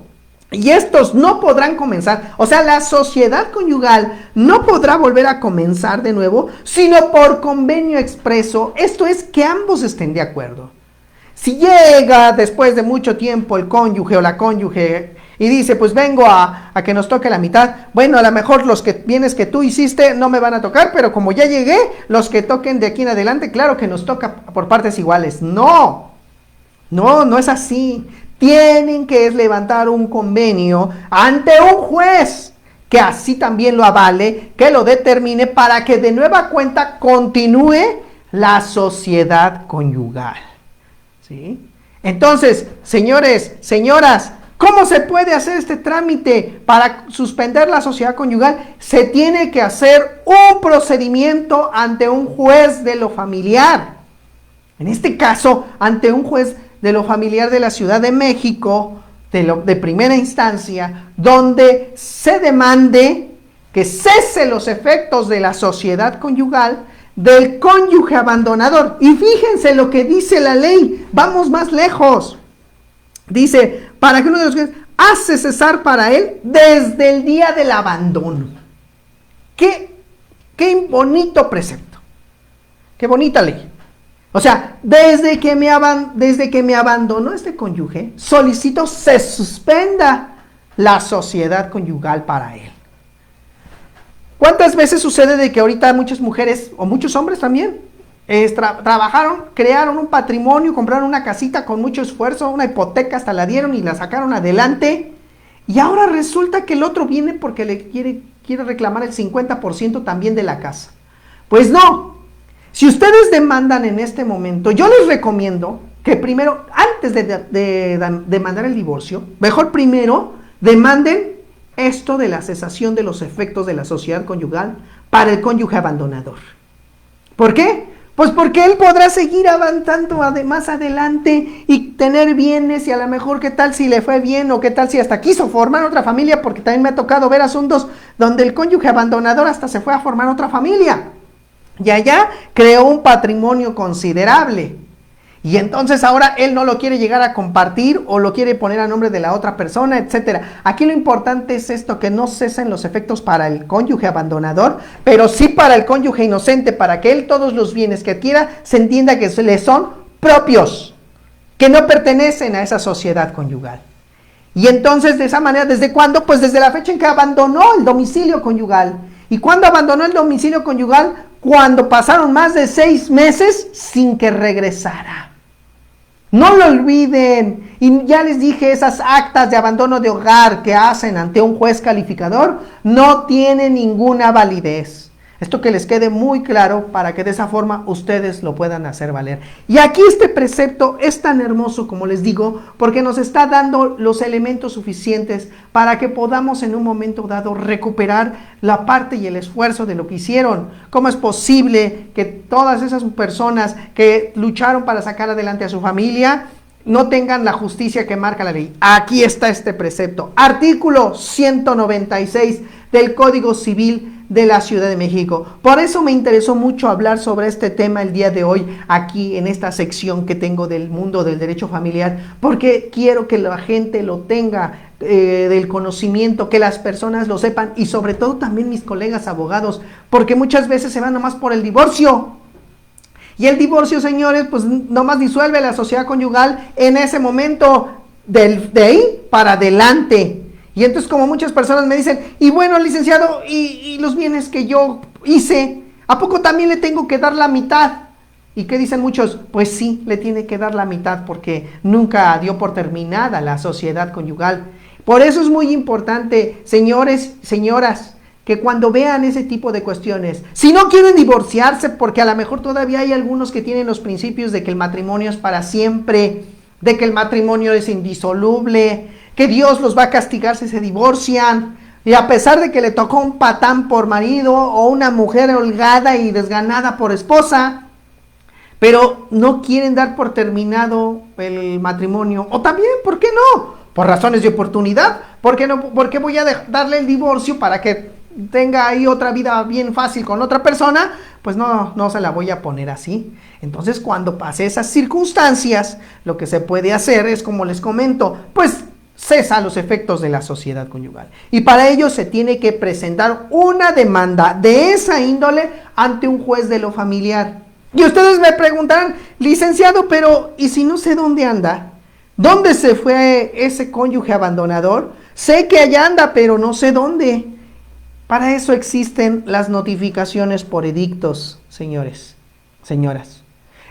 y estos no podrán comenzar, o sea, la sociedad conyugal no podrá volver a comenzar de nuevo, sino por convenio expreso, esto es que ambos estén de acuerdo. Si llega después de mucho tiempo el cónyuge o la cónyuge y dice, pues vengo a que nos toque la mitad, bueno, a lo mejor los bienes que tú hiciste no me van a tocar, pero como ya llegué, los que toquen de aquí en adelante, claro que nos toca por partes iguales. No es así. Tienen que levantar un convenio ante un juez que así también lo avale, que lo determine para que de nueva cuenta continúe la sociedad conyugal. ¿Sí? Entonces, señores, señoras, ¿cómo se puede hacer este trámite para suspender la sociedad conyugal? Se tiene que hacer un procedimiento ante un juez de lo familiar. En este caso, ante un juez de lo familiar de la Ciudad de México, de primera instancia, donde se demande que cese los efectos de la sociedad conyugal del cónyuge abandonador. Y fíjense lo que dice la ley, vamos más lejos. Dice, para que uno de los que hace cesar para él desde el día del abandono. Qué bonito precepto, qué bonita ley. O sea, desde que me abandonó este cónyuge, solicito se suspenda la sociedad conyugal para él. ¿Cuántas veces sucede de que ahorita muchas mujeres, o muchos hombres también, trabajaron, crearon un patrimonio, compraron una casita con mucho esfuerzo, una hipoteca, hasta la dieron y la sacaron adelante, y ahora resulta que el otro viene porque le quiere reclamar el 50% también de la casa? Pues no. Si ustedes demandan en este momento, yo les recomiendo que primero, antes de demandar el divorcio, mejor primero demanden esto de la cesación de los efectos de la sociedad conyugal para el cónyuge abandonador. ¿Por qué? Pues porque él podrá seguir avanzando más adelante y tener bienes, y a lo mejor qué tal si le fue bien, o qué tal si hasta quiso formar otra familia, porque también me ha tocado ver asuntos donde el cónyuge abandonador hasta se fue a formar otra familia y allá creó un patrimonio considerable. Y entonces ahora él no lo quiere llegar a compartir o lo quiere poner a nombre de la otra persona, etcétera. Aquí lo importante es esto, que no cesen los efectos para el cónyuge abandonador, pero sí para el cónyuge inocente, para que él todos los bienes que adquiera se entienda que le son propios, que no pertenecen a esa sociedad conyugal. Y entonces de esa manera, ¿desde cuándo? Pues desde la fecha en que abandonó el domicilio conyugal. ¿Y cuándo abandonó el domicilio conyugal? Cuando pasaron más de 6 meses sin que regresara. No lo olviden. Y ya les dije, esas actas de abandono de hogar que hacen ante un juez calificador no tienen ninguna validez. Esto que les quede muy claro para que de esa forma ustedes lo puedan hacer valer. Y aquí este precepto es tan hermoso, como les digo, porque nos está dando los elementos suficientes para que podamos en un momento dado recuperar la parte y el esfuerzo de lo que hicieron. ¿Cómo es posible que todas esas personas que lucharon para sacar adelante a su familia no tengan la justicia que marca la ley? Aquí está este precepto. Artículo 196 del Código Civil de la Ciudad de México. Por eso me interesó mucho hablar sobre este tema el día de hoy, aquí en esta sección que tengo del mundo del derecho familiar, porque quiero que la gente lo tenga del conocimiento, que las personas lo sepan, y sobre todo también mis colegas abogados, porque muchas veces se van nomás por el divorcio. Y el divorcio, señores, pues nomás disuelve la sociedad conyugal en ese momento, de ahí para adelante. Y entonces, como muchas personas me dicen, y bueno, licenciado, y los bienes que yo hice, ¿a poco también le tengo que dar la mitad? ¿Y qué dicen muchos? Pues sí, le tiene que dar la mitad porque nunca dio por terminada la sociedad conyugal. Por eso es muy importante, señores, señoras, que cuando vean ese tipo de cuestiones, si no quieren divorciarse, porque a lo mejor todavía hay algunos que tienen los principios de que el matrimonio es para siempre, de que el matrimonio es indisoluble, que Dios los va a castigar si se divorcian, y a pesar de que le tocó un patán por marido o una mujer holgada y desganada por esposa, pero no quieren dar por terminado el matrimonio, o también, ¿por qué no? Por razones de oportunidad. ¿Por qué no? ¿Por qué voy a darle el divorcio para que tenga ahí otra vida bien fácil con otra persona? Pues no se la voy a poner así. Entonces, cuando pase esas circunstancias, lo que se puede hacer es, como les comento, pues cesa los efectos de la sociedad conyugal. Y para ello se tiene que presentar una demanda de esa índole ante un juez de lo familiar. Y ustedes me preguntarán, licenciado, pero ¿y si no sé dónde anda? ¿Dónde se fue ese cónyuge abandonador? Sé que allá anda, pero no sé dónde. Para eso existen las notificaciones por edictos, señores, señoras.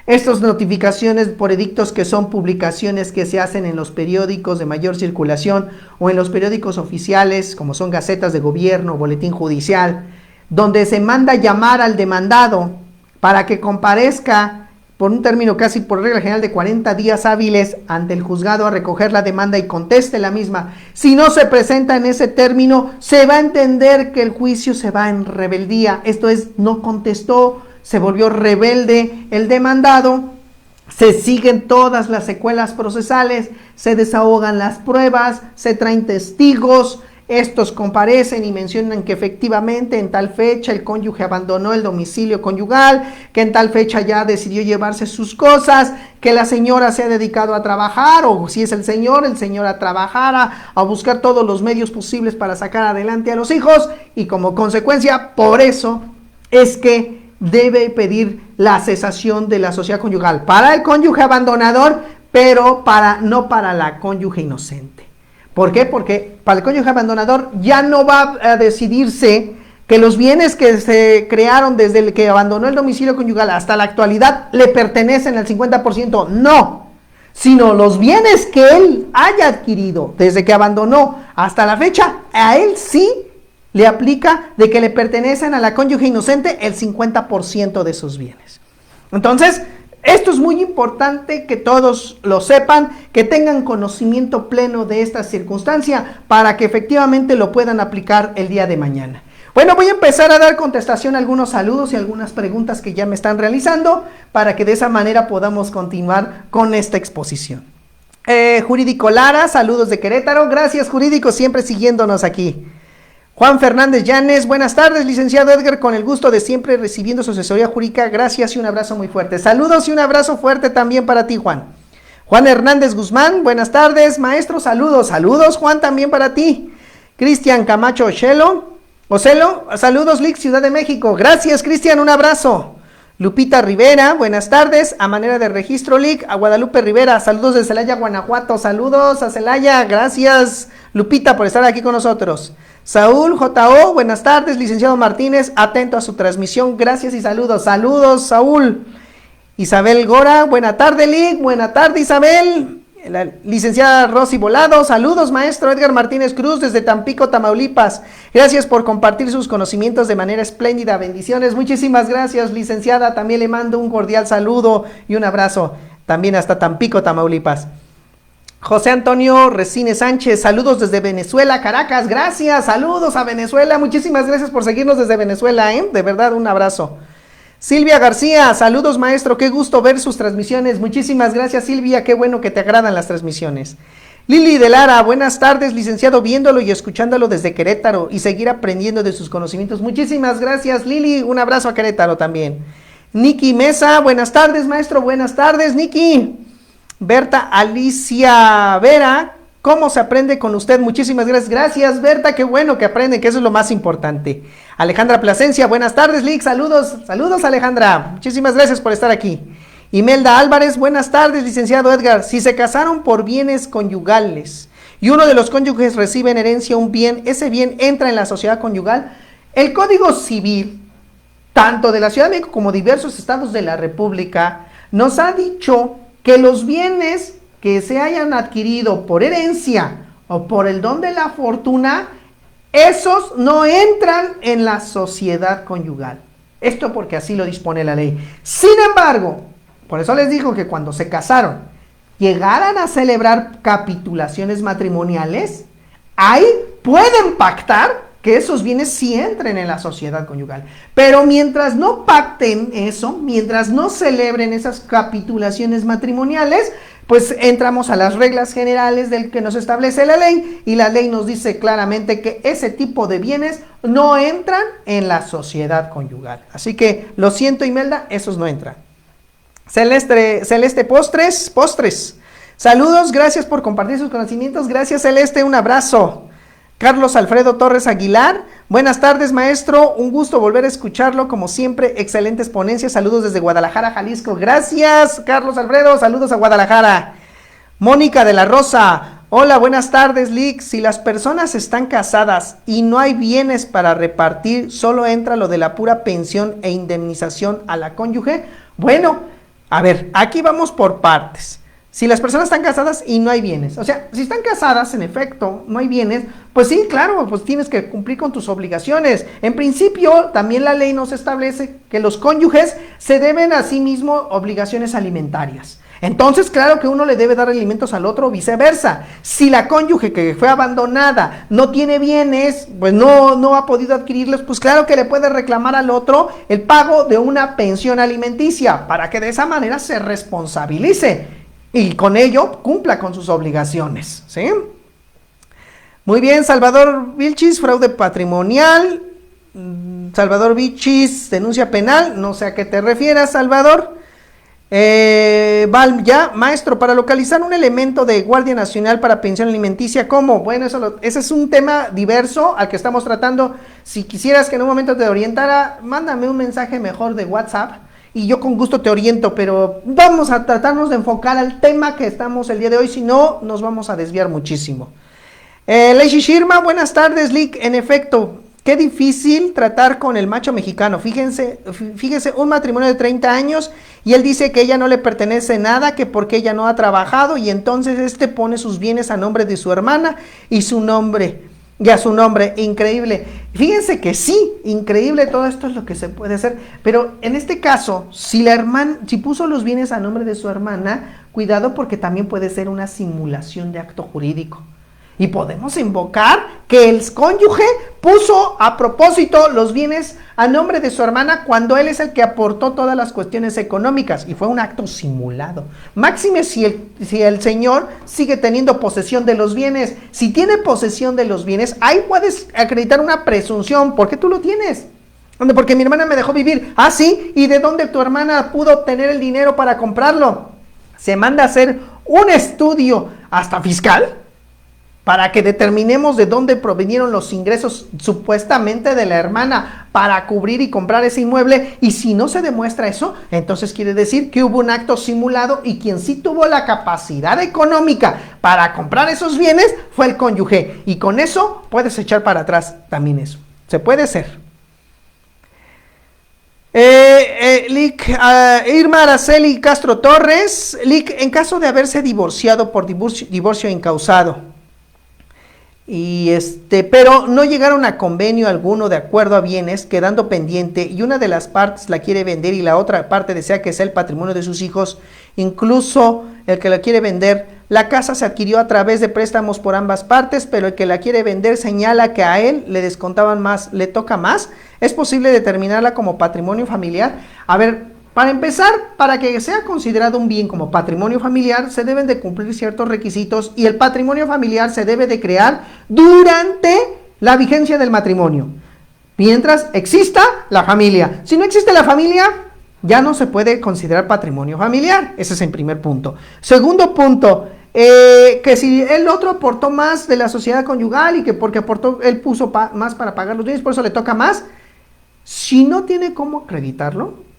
Estas notificaciones por edictos, que son publicaciones que se hacen en los periódicos de mayor circulación o en los periódicos oficiales, como son gacetas de gobierno, boletín judicial, donde se manda llamar al demandado para que comparezca por un término casi por regla general de 40 días hábiles ante el juzgado a recoger la demanda y conteste la misma. Si no se presenta en ese término, se va a entender que el juicio se va en rebeldía. Esto es, no contestó, se volvió rebelde el demandado, se siguen todas las secuelas procesales, se desahogan las pruebas, se traen testigos, estos comparecen y mencionan que efectivamente en tal fecha el cónyuge abandonó el domicilio conyugal, que en tal fecha ya decidió llevarse sus cosas, que la señora se ha dedicado a trabajar, o si es el señor a trabajar, a buscar todos los medios posibles para sacar adelante a los hijos, y como consecuencia, por eso es que debe pedir la cesación de la sociedad conyugal para el cónyuge abandonador, pero no para la cónyuge inocente. ¿Por qué? Porque para el cónyuge abandonador ya no va a decidirse que los bienes que se crearon desde el que abandonó el domicilio conyugal hasta la actualidad le pertenecen al 50%, no, sino los bienes que él haya adquirido desde que abandonó hasta la fecha, a él sí le aplica de que le pertenecen a la cónyuge inocente el 50% de sus bienes. Entonces, esto es muy importante que todos lo sepan, que tengan conocimiento pleno de esta circunstancia para que efectivamente lo puedan aplicar el día de mañana. Bueno, voy a empezar a dar contestación a algunos saludos y algunas preguntas que ya me están realizando para que de esa manera podamos continuar con esta exposición. Jurídico Lara, saludos de Querétaro. Gracias, Jurídico, siempre siguiéndonos aquí. Juan Fernández Llanes, buenas tardes, licenciado Edgar, con el gusto de siempre recibiendo su asesoría jurídica, gracias y un abrazo muy fuerte. Saludos y un abrazo fuerte también para ti, Juan. Juan Hernández Guzmán, buenas tardes, maestro, saludos, Juan, también para ti. Cristian Camacho Ocelo, saludos, Lic, Ciudad de México, gracias, Cristian, un abrazo. Lupita Rivera, buenas tardes, a manera de registro, Lic, a Guadalupe Rivera, saludos de Celaya, Guanajuato, saludos a Celaya, gracias, Lupita, por estar aquí con nosotros. Saúl J.O., buenas tardes, licenciado Martínez, atento a su transmisión, gracias y saludos, Saúl. Isabel Gora, buena tarde, Lic, buena tarde, Isabel. La licenciada Rosy Volado, saludos, maestro Edgar Martínez Cruz, desde Tampico, Tamaulipas, gracias por compartir sus conocimientos de manera espléndida, bendiciones, muchísimas gracias, licenciada, también le mando un cordial saludo y un abrazo, también hasta Tampico, Tamaulipas. José Antonio Resines Sánchez, saludos desde Venezuela, Caracas, gracias, saludos a Venezuela, muchísimas gracias por seguirnos desde Venezuela, de verdad, un abrazo. Silvia García, saludos maestro, qué gusto ver sus transmisiones, muchísimas gracias Silvia, qué bueno que te agradan las transmisiones. Lili de Lara, buenas tardes, licenciado, viéndolo y escuchándolo desde Querétaro y seguir aprendiendo de sus conocimientos, muchísimas gracias Lili, un abrazo a Querétaro también. Niki Mesa, buenas tardes maestro, buenas tardes Niki. Berta Alicia Vera, ¿cómo se aprende con usted? Muchísimas gracias. Gracias, Berta, qué bueno que aprenden, que eso es lo más importante. Alejandra Plasencia, buenas tardes, Lic, saludos, Alejandra, muchísimas gracias por estar aquí. Imelda Álvarez, buenas tardes, licenciado Edgar. Si se casaron por bienes conyugales y uno de los cónyuges recibe en herencia un bien, ese bien entra en la sociedad conyugal. El Código Civil, tanto de la Ciudad de México como diversos estados de la República, nos ha dicho que los bienes que se hayan adquirido por herencia o por el don de la fortuna, esos no entran en la sociedad conyugal. Esto porque así lo dispone la ley. Sin embargo, por eso les digo que cuando se casaron, llegaran a celebrar capitulaciones matrimoniales, ahí pueden pactar que esos bienes sí entren en la sociedad conyugal. Pero mientras no pacten eso, mientras no celebren esas capitulaciones matrimoniales, pues entramos a las reglas generales del que nos establece la ley, y la ley nos dice claramente que ese tipo de bienes no entran en la sociedad conyugal. Así que, lo siento Imelda, esos no entran. Celeste Postres, saludos, gracias por compartir sus conocimientos, gracias Celeste, un abrazo. Carlos Alfredo Torres Aguilar, buenas tardes maestro, un gusto volver a escucharlo como siempre, excelentes ponencias, saludos desde Guadalajara, Jalisco, gracias Carlos Alfredo, saludos a Guadalajara. Mónica de la Rosa, hola, buenas tardes Lic, si las personas están casadas y no hay bienes para repartir, solo entra lo de la pura pensión e indemnización a la cónyuge. Bueno, a ver, aquí vamos por partes. Si las personas están casadas y no hay bienes, o sea, si están casadas, en efecto, no hay bienes, pues sí, claro, pues tienes que cumplir con tus obligaciones. En principio, también la ley nos establece que los cónyuges se deben a sí mismos obligaciones alimentarias. Entonces, claro que uno le debe dar alimentos al otro o viceversa. Si la cónyuge que fue abandonada no tiene bienes, pues no ha podido adquirirlos, pues claro que le puede reclamar al otro el pago de una pensión alimenticia para que de esa manera se responsabilice y con ello cumpla con sus obligaciones, ¿sí? Muy bien, Salvador Vilchis, fraude patrimonial. Salvador Vilchis, denuncia penal. No sé a qué te refieras, Salvador. Val, ya, maestro, para localizar un elemento de Guardia Nacional para pensión alimenticia, ¿cómo? Bueno, ese es un tema diverso al que estamos tratando. Si quisieras que en un momento te orientara, mándame un mensaje mejor de WhatsApp y yo con gusto te oriento, pero vamos a tratarnos de enfocar al tema que estamos el día de hoy, si no, nos vamos a desviar muchísimo. Leishi Shirma, buenas tardes, Lick. En efecto, qué difícil tratar con el macho mexicano. Fíjense, un matrimonio de 30 años y él dice que ella no le pertenece nada, que porque ella no ha trabajado, y entonces pone sus bienes a nombre de su hermana y su nombre, y a su nombre. Increíble. Fíjense que sí, increíble, todo esto es lo que se puede hacer, pero en este caso, si puso los bienes a nombre de su hermana, cuidado, porque también puede ser una simulación de acto jurídico. Y podemos invocar que el cónyuge puso a propósito los bienes a nombre de su hermana cuando él es el que aportó todas las cuestiones económicas y fue un acto simulado. Máxime si el señor sigue teniendo posesión de los bienes. Si tiene posesión de los bienes, ahí puedes acreditar una presunción. ¿Por qué tú lo tienes? Porque mi hermana me dejó vivir. Ah, sí. ¿Y de dónde tu hermana pudo obtener el dinero para comprarlo? Se manda a hacer un estudio hasta fiscal para que determinemos de dónde provinieron los ingresos supuestamente de la hermana para cubrir y comprar ese inmueble, y si no se demuestra eso, entonces quiere decir que hubo un acto simulado y quien sí tuvo la capacidad económica para comprar esos bienes fue el cónyuge, y con eso puedes echar para atrás también eso. Se puede hacer. Irma Araceli Castro Torres, en caso de haberse divorciado por divorcio incausado, pero no llegaron a convenio alguno de acuerdo a bienes, quedando pendiente, y una de las partes la quiere vender y la otra parte desea que sea el patrimonio de sus hijos, incluso el que la quiere vender, la casa se adquirió a través de préstamos por ambas partes, pero el que la quiere vender señala que a él le descontaban más, le toca más. ¿Es posible determinarla como patrimonio familiar? A ver, para empezar, para que sea considerado un bien como patrimonio familiar, se deben de cumplir ciertos requisitos, y el patrimonio familiar se debe de crear durante la vigencia del matrimonio, mientras exista la familia. Si no existe la familia, ya no se puede considerar patrimonio familiar. Ese es el primer punto. Segundo punto, que si el otro aportó más de la sociedad conyugal y que porque aportó, él puso más para pagar los bienes, por eso le toca más. Si no tiene cómo acreditarlo,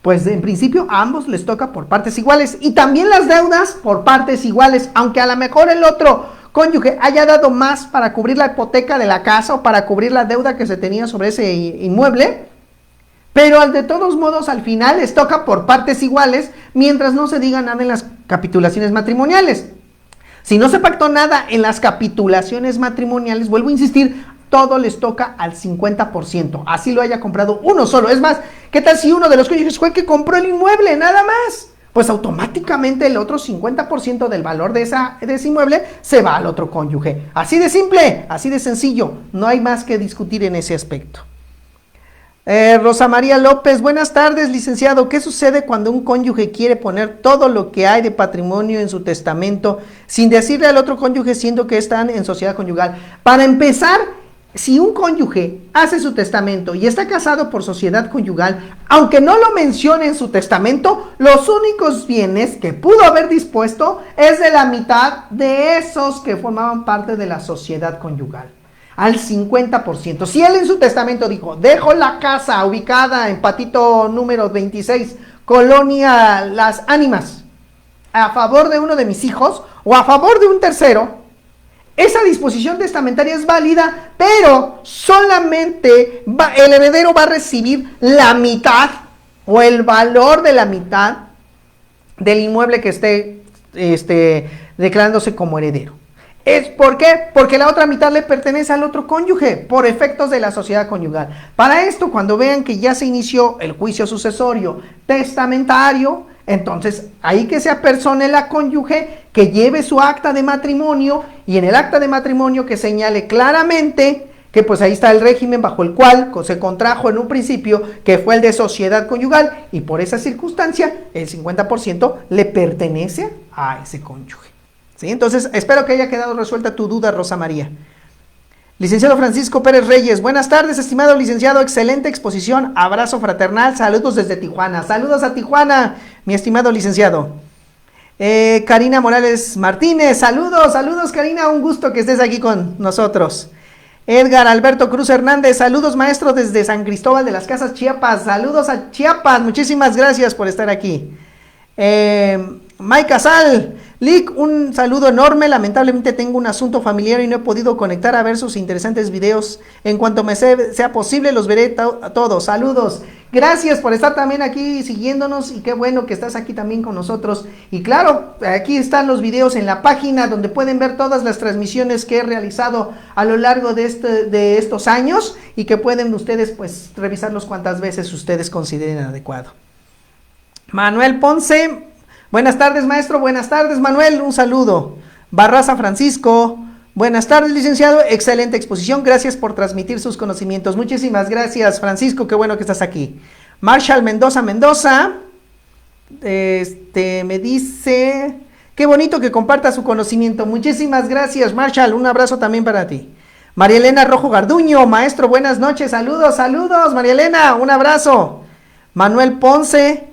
pues en principio a ambos les toca por partes iguales, y también las deudas por partes iguales, aunque a lo mejor el otro cónyuge haya dado más para cubrir la hipoteca de la casa o para cubrir la deuda que se tenía sobre ese inmueble, pero de todos modos al final les toca por partes iguales, mientras no se diga nada en las capitulaciones matrimoniales. Si no se pactó nada en las capitulaciones matrimoniales, vuelvo a insistir, todo les toca al 50%, así lo haya comprado uno solo. Es más, ¿qué tal si uno de los cónyuges fue el que compró el inmueble, nada más? Pues automáticamente el otro 50% del valor de ese inmueble se va al otro cónyuge. Así de simple, así de sencillo, no hay más que discutir en ese aspecto. Rosa María López, buenas tardes, licenciado. ¿Qué sucede cuando un cónyuge quiere poner todo lo que hay de patrimonio en su testamento sin decirle al otro cónyuge, siendo que están en sociedad conyugal? Para empezar, si un cónyuge hace su testamento y está casado por sociedad conyugal, aunque no lo mencione en su testamento, los únicos bienes que pudo haber dispuesto es de la mitad de esos que formaban parte de la sociedad conyugal, al 50%. Si él en su testamento dijo, dejo la casa ubicada en Patito número 26, Colonia Las Ánimas, a favor de uno de mis hijos o a favor de un tercero, esa disposición testamentaria es válida, pero solamente el heredero va a recibir la mitad o el valor de la mitad del inmueble que esté declarándose como heredero. ¿Por qué? Porque la otra mitad le pertenece al otro cónyuge por efectos de la sociedad conyugal. Para esto, cuando vean que ya se inició el juicio sucesorio testamentario, entonces ahí que se apersone la cónyuge, que lleve su acta de matrimonio, y en el acta de matrimonio que señale claramente que pues ahí está el régimen bajo el cual se contrajo en un principio, que fue el de sociedad conyugal, y por esa circunstancia el 50% le pertenece a ese cónyuge. ¿Sí? Entonces espero que haya quedado resuelta tu duda, Rosa María. Licenciado Francisco Pérez Reyes, buenas tardes, estimado licenciado, excelente exposición, abrazo fraternal, saludos desde Tijuana, saludos a Tijuana, mi estimado licenciado. Karina Morales Martínez, saludos, saludos Karina, un gusto que estés aquí con nosotros. Edgar Alberto Cruz Hernández, saludos maestro desde San Cristóbal de las Casas, Chiapas, saludos a Chiapas, muchísimas gracias por estar aquí. Mike Casal, Lick, un saludo enorme, lamentablemente tengo un asunto familiar y no he podido conectar a ver sus interesantes videos, en cuanto me sea posible los veré todos, saludos, gracias por estar también aquí siguiéndonos y qué bueno que estás aquí también con nosotros, y claro, aquí están los videos en la página donde pueden ver todas las transmisiones que he realizado a lo largo de estos años y que pueden ustedes pues revisarlos cuantas veces ustedes consideren adecuado. Manuel Ponce, buenas tardes maestro, buenas tardes Manuel, un saludo. Barraza Francisco, buenas tardes licenciado, excelente exposición, gracias por transmitir sus conocimientos, muchísimas gracias Francisco, qué bueno que estás aquí. Marshall Mendoza me dice, qué bonito que comparta su conocimiento, muchísimas gracias Marshall, un abrazo también para ti. María Elena Rojo Garduño, maestro, buenas noches, saludos, saludos María Elena, un abrazo. Manuel Ponce,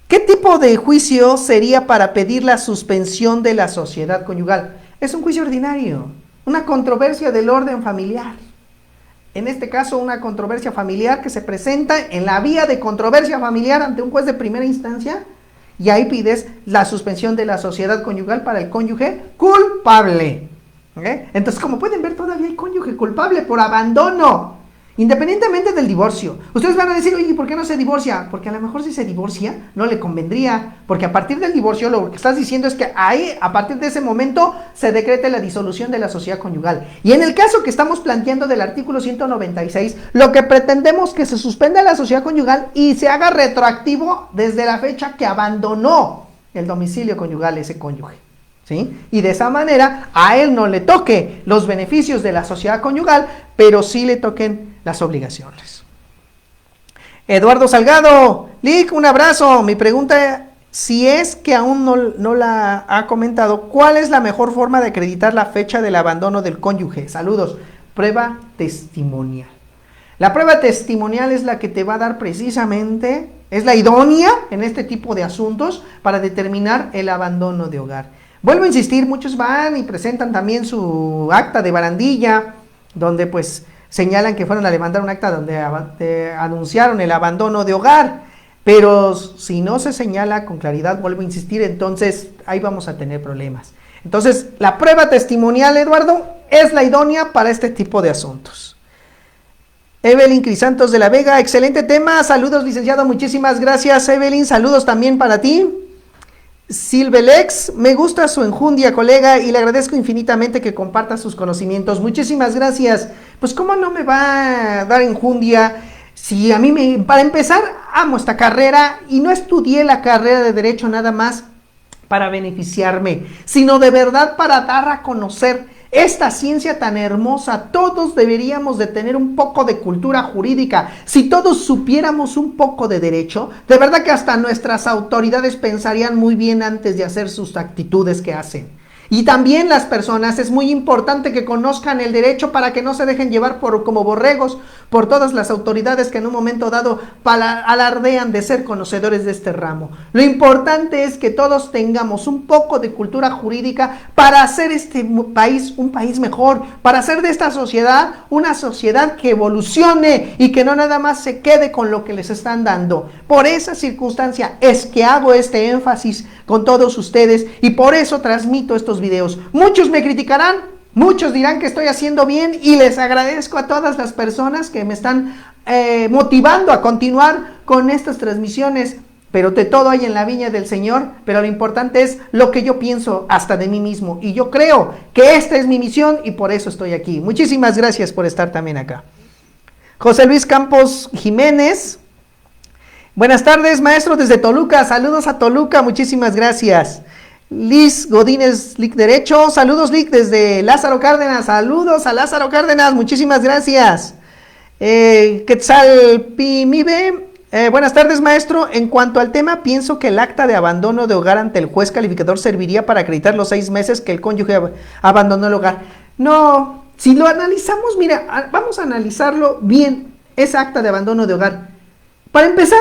¿qué tipo de juicio sería para pedir la suspensión de la sociedad conyugal? Es un juicio ordinario, una controversia del orden familiar. En este caso, una controversia familiar que se presenta en la vía de controversia familiar ante un juez de primera instancia y ahí pides la suspensión de la sociedad conyugal para el cónyuge culpable. ¿Okay? Entonces, como pueden ver, todavía hay cónyuge culpable por abandono. Independientemente del divorcio, ustedes van a decir, oye, ¿por qué no se divorcia? Porque a lo mejor si se divorcia, no le convendría, porque a partir del divorcio lo que estás diciendo es que ahí, a partir de ese momento, se decrete la disolución de la sociedad conyugal. Y en el caso que estamos planteando del artículo 196, lo que pretendemos es que se suspenda la sociedad conyugal y se haga retroactivo desde la fecha que abandonó el domicilio conyugal ese cónyuge. ¿Sí? Y de esa manera a él no le toque los beneficios de la sociedad conyugal, pero sí le toquen las obligaciones. Eduardo Salgado, Lick, un abrazo. Mi pregunta, si es que aún no la ha comentado, ¿cuál es la mejor forma de acreditar la fecha del abandono del cónyuge? Saludos. Prueba testimonial. La prueba testimonial es la que te va a dar precisamente, es la idónea en este tipo de asuntos para determinar el abandono de hogar. Vuelvo a insistir, muchos van y presentan también su acta de barandilla, donde pues señalan que fueron a levantar un acta donde anunciaron el abandono de hogar, pero si no se señala con claridad, vuelvo a insistir, entonces ahí vamos a tener problemas. Entonces, la prueba testimonial, Eduardo, es la idónea para este tipo de asuntos. Evelyn Crisantos de la Vega, excelente tema, saludos licenciado, muchísimas gracias Evelyn, saludos también para ti. Silvelex, me gusta su enjundia, colega, y le agradezco infinitamente que comparta sus conocimientos. Muchísimas gracias. Pues, ¿cómo no me va a dar enjundia si a mí, para empezar, amo esta carrera y no estudié la carrera de Derecho nada más para beneficiarme, sino de verdad para dar a conocer esta ciencia tan hermosa? Todos deberíamos de tener un poco de cultura jurídica. Si todos supiéramos un poco de derecho, de verdad que hasta nuestras autoridades pensarían muy bien antes de hacer sus actitudes que hacen. Y también las personas, es muy importante que conozcan el derecho para que no se dejen llevar como borregos por todas las autoridades que en un momento dado alardean de ser conocedores de este ramo. Lo importante es que todos tengamos un poco de cultura jurídica para hacer este país un país mejor, para hacer de esta sociedad una sociedad que evolucione y que no nada más se quede con lo que les están dando. Por esa circunstancia es que hago este énfasis con todos ustedes y por eso transmito estos videos. Muchos me criticarán, muchos dirán que estoy haciendo bien y les agradezco a todas las personas que me están motivando a continuar con estas transmisiones, pero de todo hay en la viña del Señor, pero lo importante es lo que yo pienso hasta de mí mismo y yo creo que esta es mi misión y por eso estoy aquí. Muchísimas gracias por estar también acá. José Luis Campos Jiménez, buenas tardes maestro desde Toluca, saludos a Toluca, muchísimas gracias. Liz Godínez, Lic Derecho, saludos Lic desde Lázaro Cárdenas, saludos a Lázaro Cárdenas, muchísimas gracias. Quetzal Pimibe, buenas tardes maestro, en cuanto al tema pienso que el acta de abandono de hogar ante el juez calificador serviría para acreditar los 6 meses que el cónyuge abandonó el hogar. No, Si lo analizamos, mira, vamos a analizarlo bien, esa acta de abandono de hogar. Para empezar,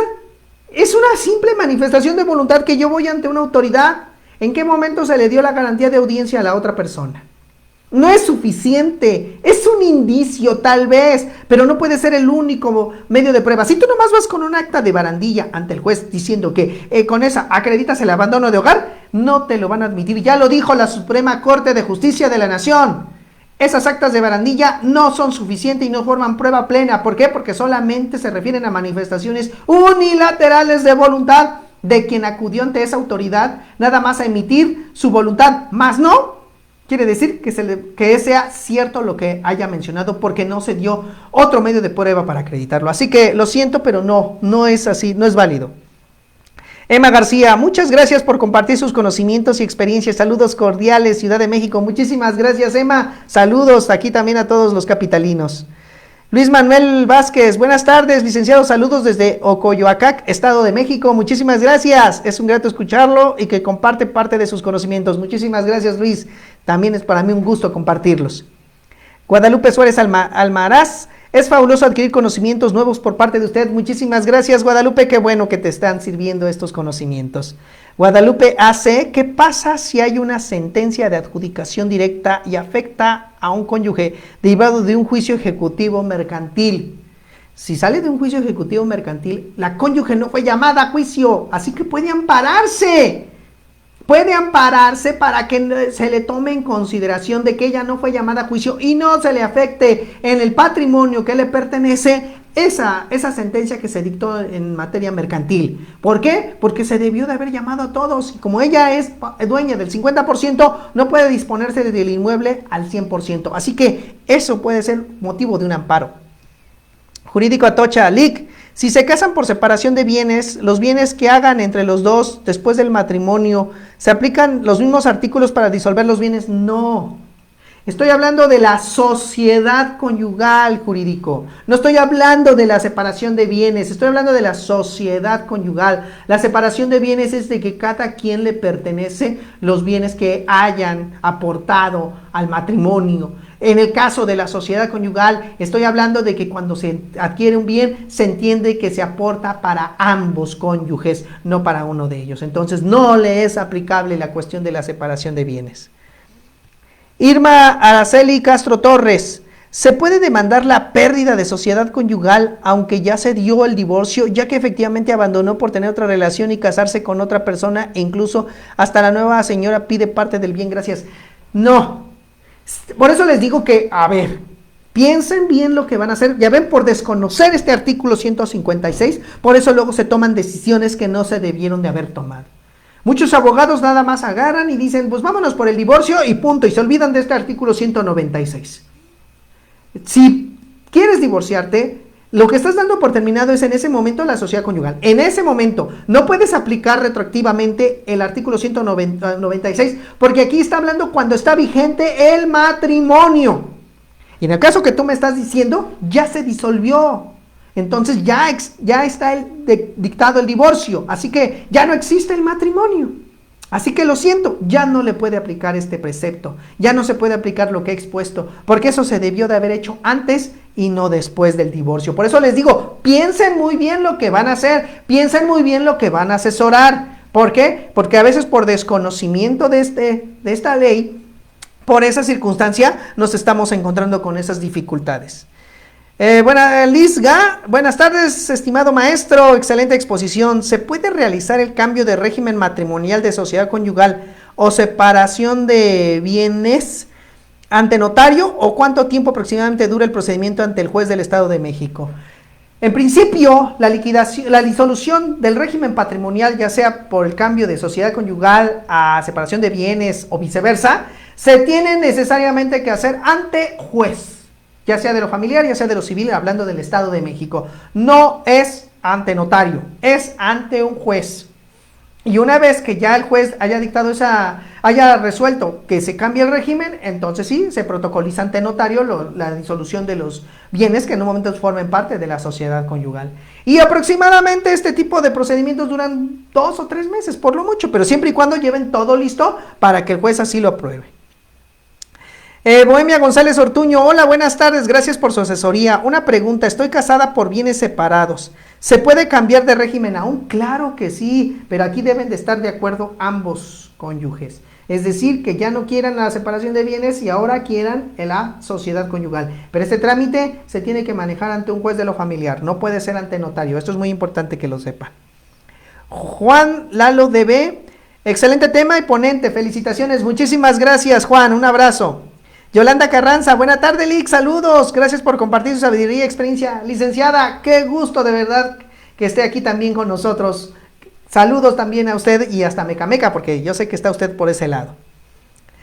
es una simple manifestación de voluntad que yo voy ante una autoridad. ¿En qué momento se le dio la garantía de audiencia a la otra persona? No es suficiente, es un indicio tal vez, pero no puede ser el único medio de prueba. Si tú nomás vas con un acta de barandilla ante el juez diciendo que con esa acreditas el abandono de hogar, no te lo van a admitir. Ya lo dijo la Suprema Corte de Justicia de la Nación. Esas actas de barandilla no son suficientes y no forman prueba plena. ¿Por qué? Porque solamente se refieren a manifestaciones unilaterales de voluntad de quien acudió ante esa autoridad, nada más a emitir su voluntad, más no quiere decir que sea cierto lo que haya mencionado, porque no se dio otro medio de prueba para acreditarlo. Así que lo siento, pero no es así, no es válido. Emma García, muchas gracias por compartir sus conocimientos y experiencias. Saludos cordiales, Ciudad de México. Muchísimas gracias, Emma. Saludos aquí también a todos los capitalinos. Luis Manuel Vázquez, buenas tardes, licenciado, saludos desde Ocoyoacac, Estado de México, muchísimas gracias, es un grato escucharlo y que comparte parte de sus conocimientos, muchísimas gracias Luis, también es para mí un gusto compartirlos. Guadalupe Suárez Almaraz, es fabuloso adquirir conocimientos nuevos por parte de usted, muchísimas gracias Guadalupe, qué bueno que te están sirviendo estos conocimientos. Guadalupe AC, ¿qué pasa si hay una sentencia de adjudicación directa y afecta a un cónyuge derivado de un juicio ejecutivo mercantil? Si sale de un juicio ejecutivo mercantil, la cónyuge no fue llamada a juicio, así que puede ampararse. Puede ampararse para que se le tome en consideración de que ella no fue llamada a juicio y no se le afecte en el patrimonio que le pertenece esa sentencia que se dictó en materia mercantil. ¿Por qué? Porque se debió de haber llamado a todos y como ella es dueña del 50%, no puede disponerse del inmueble al 100%. Así que eso puede ser motivo de un amparo. Jurídico Atocha, LIC. Si se casan por separación de bienes, los bienes que hagan entre los dos después del matrimonio, ¿se aplican los mismos artículos para disolver los bienes? No. Estoy hablando de la sociedad conyugal, jurídico. No estoy hablando de la separación de bienes, estoy hablando de la sociedad conyugal. La separación de bienes es de que cada quien le pertenece los bienes que hayan aportado al matrimonio. En el caso de la sociedad conyugal, estoy hablando de que cuando se adquiere un bien, se entiende que se aporta para ambos cónyuges, no para uno de ellos. Entonces, no le es aplicable la cuestión de la separación de bienes. Irma Araceli Castro Torres, ¿se puede demandar la pérdida de sociedad conyugal aunque ya se dio el divorcio, ya que efectivamente abandonó por tener otra relación y casarse con otra persona e incluso hasta la nueva señora pide parte del bien? Gracias. No. Por eso les digo que, a ver, piensen bien lo que van a hacer. Ya ven, por desconocer este artículo 156, por eso luego se toman decisiones que no se debieron de haber tomado. Muchos abogados nada más agarran y dicen, pues vámonos por el divorcio y punto, y se olvidan de este artículo 196. Si quieres divorciarte, lo que estás dando por terminado es en ese momento la sociedad conyugal. En ese momento no puedes aplicar retroactivamente el artículo 196, porque aquí está hablando cuando está vigente el matrimonio. Y en el caso que tú me estás diciendo, ya se disolvió. Entonces ya está dictado el divorcio, así que ya no existe el matrimonio. Así que lo siento, ya no le puede aplicar este precepto, ya no se puede aplicar lo que he expuesto, porque eso se debió de haber hecho antes y no después del divorcio. Por eso les digo, piensen muy bien lo que van a hacer, piensen muy bien lo que van a asesorar. ¿Por qué? Porque a veces por desconocimiento de esta ley, por esa circunstancia, nos estamos encontrando con esas dificultades. Buenas tardes, estimado maestro, excelente exposición. ¿Se puede realizar el cambio de régimen matrimonial de sociedad conyugal o separación de bienes ante notario o cuánto tiempo aproximadamente dura el procedimiento ante el juez del Estado de México? En principio, la disolución del régimen patrimonial, ya sea por el cambio de sociedad conyugal a separación de bienes o viceversa, se tiene necesariamente que hacer ante juez. Ya sea de lo familiar, ya sea de lo civil, hablando del Estado de México. No es ante notario, es ante un juez. Y una vez que ya el juez haya resuelto que se cambie el régimen, entonces sí, se protocoliza ante notario la disolución de los bienes que en un momento formen parte de la sociedad conyugal. Y aproximadamente este tipo de procedimientos duran 2 o 3 meses, por lo mucho, pero siempre y cuando lleven todo listo para que el juez así lo apruebe. Bohemia González Ortuño, hola, buenas tardes, gracias por su asesoría. Una pregunta, estoy casada por bienes separados. ¿Se puede cambiar de régimen aún? Claro que sí, pero aquí deben de estar de acuerdo ambos cónyuges. Es decir, que ya no quieran la separación de bienes y ahora quieran la sociedad conyugal. Pero este trámite se tiene que manejar ante un juez de lo familiar, no puede ser ante notario. Esto es muy importante que lo sepan. Juan Lalo DB, excelente tema y ponente, felicitaciones, muchísimas gracias Juan, un abrazo. Yolanda Carranza, buena tarde Lick, saludos, gracias por compartir su sabiduría y experiencia. Licenciada, qué gusto de verdad que esté aquí también con nosotros. Saludos también a usted y hasta Mecameca, porque yo sé que está usted por ese lado.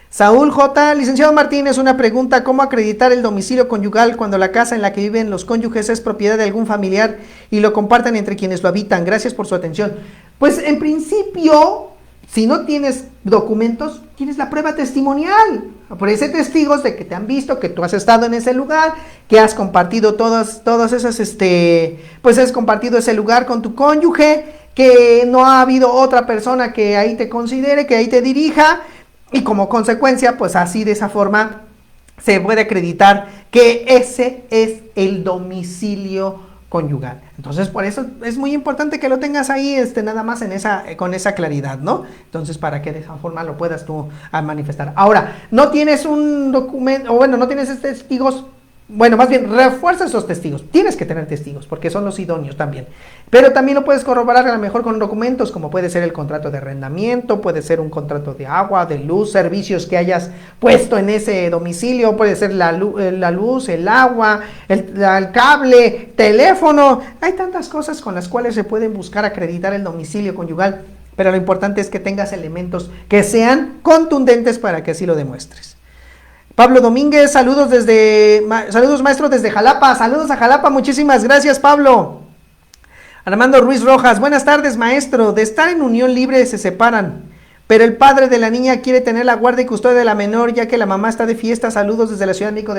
Saúl J. Licenciado Martínez, una pregunta, ¿cómo acreditar el domicilio conyugal cuando la casa en la que viven los cónyuges es propiedad de algún familiar y lo comparten entre quienes lo habitan? Gracias por su atención. Pues en principio, si no tienes documentos, tienes la prueba testimonial. Aparece testigos de que te han visto, que tú has estado en ese lugar, que has compartido todas esas, pues has compartido ese lugar con tu cónyuge, que no ha habido otra persona que ahí te considere, que ahí te dirija, y como consecuencia, pues así de esa forma se puede acreditar que ese es el domicilio conyugal. Entonces, por eso es muy importante que lo tengas ahí, nada más con esa claridad, ¿no? Entonces, para que de esa forma lo puedas tú manifestar. Ahora, no tienes un documento, o bueno, no tienes testigos. Bueno, más bien, refuerza esos testigos. Tienes que tener testigos, porque son los idóneos también. Pero también lo puedes corroborar a lo mejor con documentos, como puede ser el contrato de arrendamiento, puede ser un contrato de agua, de luz, servicios que hayas puesto en ese domicilio, puede ser la luz, el agua, el cable, teléfono. Hay tantas cosas con las cuales se pueden buscar acreditar el domicilio conyugal, pero lo importante es que tengas elementos que sean contundentes para que así lo demuestres. Pablo Domínguez, saludos maestro desde Jalapa, saludos a Jalapa, muchísimas gracias Pablo. Armando Ruiz Rojas, buenas tardes maestro, de estar en unión libre se separan, pero el padre de la niña quiere tener la guardia y custodia de la menor ya que la mamá está de fiesta, saludos desde la Ciudad de México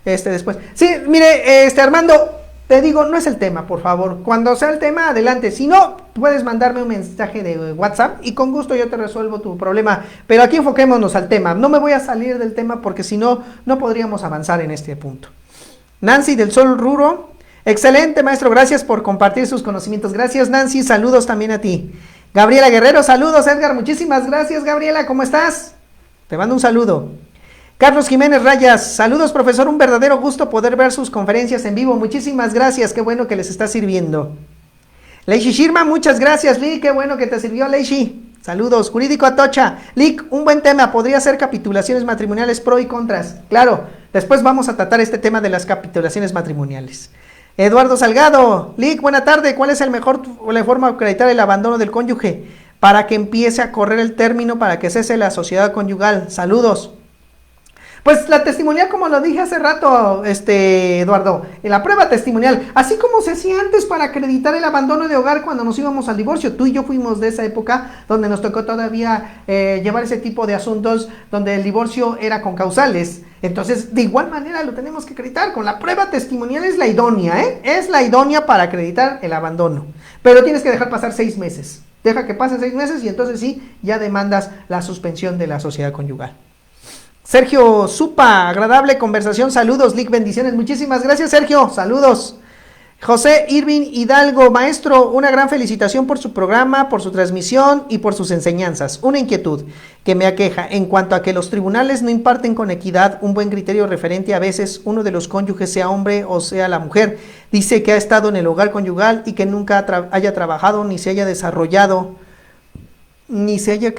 después. Sí, mire, Armando, te digo, no es el tema, por favor, cuando sea el tema, adelante, si no, puedes mandarme un mensaje de WhatsApp y con gusto yo te resuelvo tu problema, pero aquí enfoquémonos al tema, no me voy a salir del tema porque si no, no podríamos avanzar en este punto. Nancy del Sol Ruro, excelente maestro, gracias por compartir sus conocimientos, gracias Nancy, saludos también a ti. Gabriela Guerrero, saludos Edgar, muchísimas gracias Gabriela, ¿cómo estás? Te mando un saludo. Carlos Jiménez Rayas, saludos profesor, un verdadero gusto poder ver sus conferencias en vivo, muchísimas gracias, qué bueno que les está sirviendo. Leishi Shirma, muchas gracias, Lick, qué bueno que te sirvió Leishi, saludos. Jurídico Atocha, Lick, un buen tema, podría ser capitulaciones matrimoniales pro y contras, claro, después vamos a tratar este tema de las capitulaciones matrimoniales. Eduardo Salgado, Lick, buena tarde, ¿cuál es la forma de acreditar el abandono del cónyuge para que empiece a correr el término para que cese la sociedad conyugal? Saludos. Pues la testimonial, como lo dije hace rato, Eduardo, en la prueba testimonial, así como se hacía antes para acreditar el abandono de hogar cuando nos íbamos al divorcio, tú y yo fuimos de esa época donde nos tocó todavía llevar ese tipo de asuntos donde el divorcio era con causales. Entonces, de igual manera lo tenemos que acreditar, con la prueba testimonial es la idónea, es la idónea para acreditar el abandono, pero tienes que dejar pasar 6 meses, deja que pasen 6 meses y entonces sí, ya demandas la suspensión de la sociedad conyugal. Sergio Supa, agradable conversación, saludos, Lick, bendiciones, muchísimas gracias Sergio, saludos. José Irving Hidalgo, maestro, una gran felicitación por su programa, por su transmisión y por sus enseñanzas. Una inquietud que me aqueja en cuanto a que los tribunales no imparten con equidad un buen criterio referente a veces uno de los cónyuges, sea hombre o sea la mujer, dice que ha estado en el hogar conyugal y que nunca haya trabajado ni se haya desarrollado, ni se haya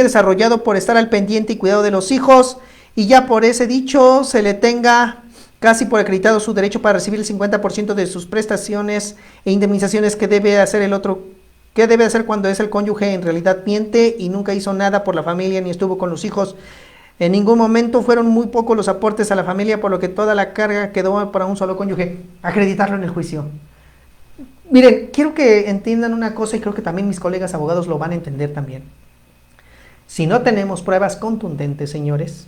desarrollado por estar al pendiente y cuidado de los hijos, y ya por ese dicho se le tenga casi por acreditado su derecho para recibir el 50% de sus prestaciones e indemnizaciones que debe hacer ¿qué debe hacer cuando es el cónyuge en realidad miente y nunca hizo nada por la familia ni estuvo con los hijos? En ningún momento, fueron muy pocos los aportes a la familia, por lo que toda la carga quedó para un solo cónyuge. Acreditarlo en el juicio. Miren, quiero que entiendan una cosa y creo que también mis colegas abogados lo van a entender también. Si no tenemos pruebas contundentes, señores,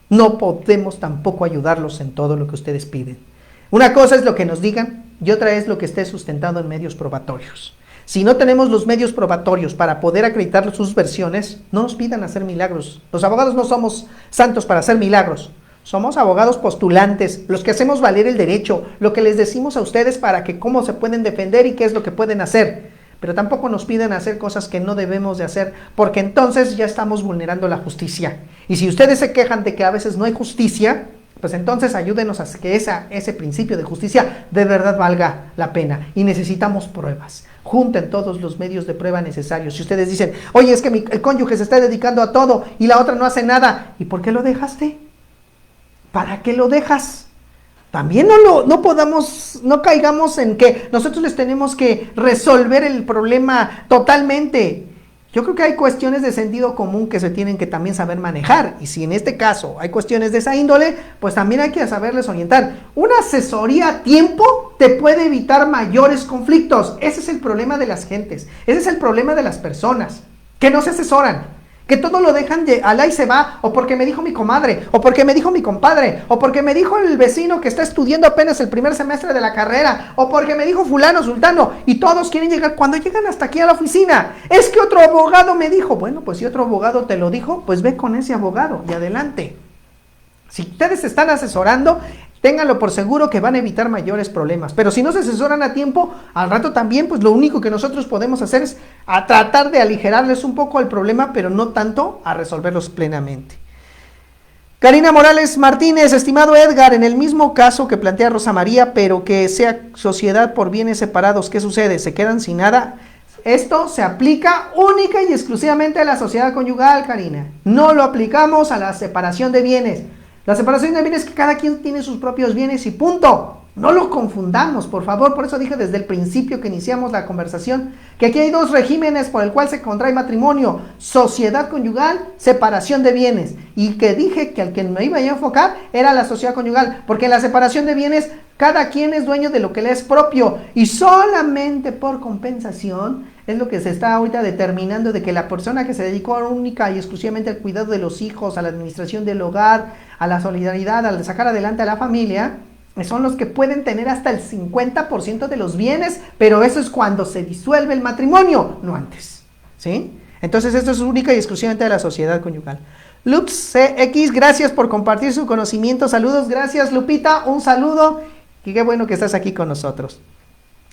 no podemos tampoco ayudarlos en todo lo que ustedes piden. Una cosa es lo que nos digan y otra es lo que esté sustentado en medios probatorios. Si no tenemos los medios probatorios para poder acreditar sus versiones, no nos pidan hacer milagros. Los abogados no somos santos para hacer milagros. Somos abogados postulantes, los que hacemos valer el derecho, lo que les decimos a ustedes para que cómo se pueden defender y qué es lo que pueden hacer. Pero tampoco nos piden hacer cosas que no debemos de hacer, porque entonces ya estamos vulnerando la justicia. Y si ustedes se quejan de que a veces no hay justicia, pues entonces ayúdenos a que ese principio de justicia de verdad valga la pena. Y necesitamos pruebas. Junten todos los medios de prueba necesarios. Si ustedes dicen, oye, es que el cónyuge se está dedicando a todo y la otra no hace nada, ¿y por qué lo dejaste? ¿Para qué lo dejas? También no caigamos en que nosotros les tenemos que resolver el problema totalmente. Yo creo que hay cuestiones de sentido común que se tienen que también saber manejar. Y si en este caso hay cuestiones de esa índole, pues también hay que saberles orientar. Una asesoría a tiempo te puede evitar mayores conflictos. Ese es el problema de las gentes. Ese es el problema de las personas, que no se asesoran. Que todo lo dejan al ahí se va, o porque me dijo mi comadre, o porque me dijo mi compadre, o porque me dijo el vecino que está estudiando apenas el primer semestre de la carrera, o porque me dijo fulano, sultano, y todos quieren llegar, cuando llegan hasta aquí a la oficina, es que otro abogado me dijo. Bueno, pues si otro abogado te lo dijo, pues ve con ese abogado y adelante. Si ustedes se están asesorando, ténganlo por seguro que van a evitar mayores problemas. Pero si no se asesoran a tiempo, al rato también, pues lo único que nosotros podemos hacer es a tratar de aligerarles un poco el problema, pero no tanto a resolverlos plenamente. Karina Morales Martínez, estimado Edgar, en el mismo caso que plantea Rosa María, pero que sea sociedad por bienes separados, ¿qué sucede? ¿Se quedan sin nada? Esto se aplica única y exclusivamente a la sociedad conyugal, Karina. No lo aplicamos a la separación de bienes. La separación de bienes es que cada quien tiene sus propios bienes y punto. No lo confundamos, por favor. Por eso dije desde el principio que iniciamos la conversación que aquí hay dos regímenes por el cual se contrae matrimonio: sociedad conyugal, separación de bienes. Y que dije que al que me iba a enfocar era la sociedad conyugal, porque en la separación de bienes cada quien es dueño de lo que le es propio y solamente por compensación es lo que se está ahorita determinando, de que la persona que se dedicó única y exclusivamente al cuidado de los hijos, a la administración del hogar, a la solidaridad, al sacar adelante a la familia, son los que pueden tener hasta el 50% de los bienes, pero eso es cuando se disuelve el matrimonio, no antes, ¿sí? Entonces esto es única y exclusivamente de la sociedad conyugal. Lux CX, gracias por compartir su conocimiento, saludos, gracias Lupita, un saludo, y qué bueno que estás aquí con nosotros.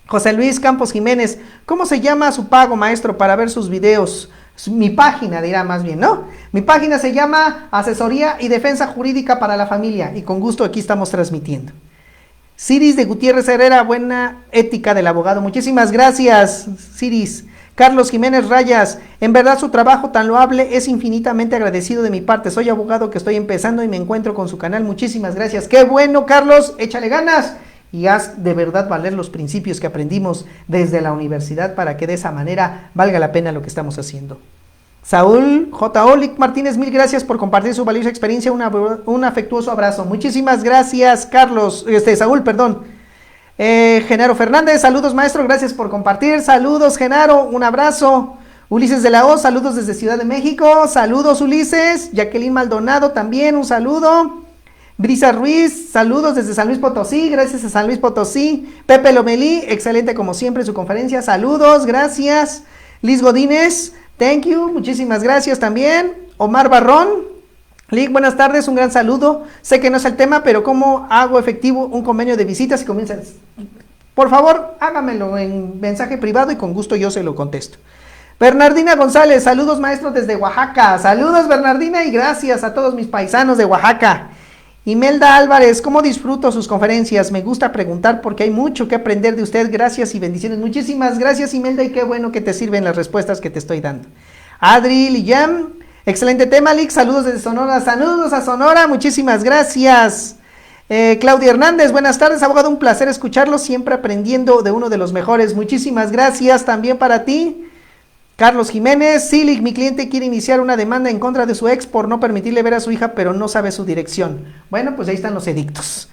José Luis Campos Jiménez, ¿cómo se llama su pago, maestro, para ver sus videos? Mi página, dirá más bien, ¿no? Mi página se llama Asesoría y Defensa Jurídica para la Familia, y con gusto aquí estamos transmitiendo. Ciris de Gutiérrez Herrera, buena ética del abogado. Muchísimas gracias, Ciris. Carlos Jiménez Rayas, en verdad su trabajo tan loable es infinitamente agradecido de mi parte. Soy abogado que estoy empezando y me encuentro con su canal. Muchísimas gracias. Qué bueno, Carlos, échale ganas y haz de verdad valer los principios que aprendimos desde la universidad para que de esa manera valga la pena lo que estamos haciendo. Saúl J. Olic Martínez, mil gracias por compartir su valiosa experiencia, un afectuoso abrazo. Muchísimas gracias, Carlos, Saúl, perdón. Genaro Fernández, saludos maestro, gracias por compartir, saludos Genaro, un abrazo. Ulises de la O, saludos desde Ciudad de México, saludos Ulises. Jacqueline Maldonado también, un saludo. Brisa Ruiz, saludos desde San Luis Potosí, gracias a San Luis Potosí. Pepe Lomelí, excelente como siempre su conferencia, saludos, gracias. Liz Godínez, thank you, muchísimas gracias también. Omar Barrón, Lick, buenas tardes, un gran saludo. Sé que no es el tema, pero ¿cómo hago efectivo un convenio de visitas y comienzan? Por favor, hágamelo en mensaje privado y con gusto yo se lo contesto. Bernardina González, saludos maestros desde Oaxaca. Saludos Bernardina y gracias a todos mis paisanos de Oaxaca. Imelda Álvarez, ¿cómo disfruto sus conferencias? Me gusta preguntar porque hay mucho que aprender de usted. Gracias y bendiciones. Muchísimas gracias Imelda y qué bueno que te sirven las respuestas que te estoy dando. Adri Lillam, excelente tema, Lick. Saludos desde Sonora. Saludos a Sonora. Muchísimas gracias. Claudia Hernández, buenas tardes, abogado. Un placer escucharlo. Siempre aprendiendo de uno de los mejores. Muchísimas gracias también para ti. Carlos Jiménez, Silic, mi cliente quiere iniciar una demanda en contra de su ex por no permitirle ver a su hija, pero no sabe su dirección. Bueno, pues ahí están los edictos.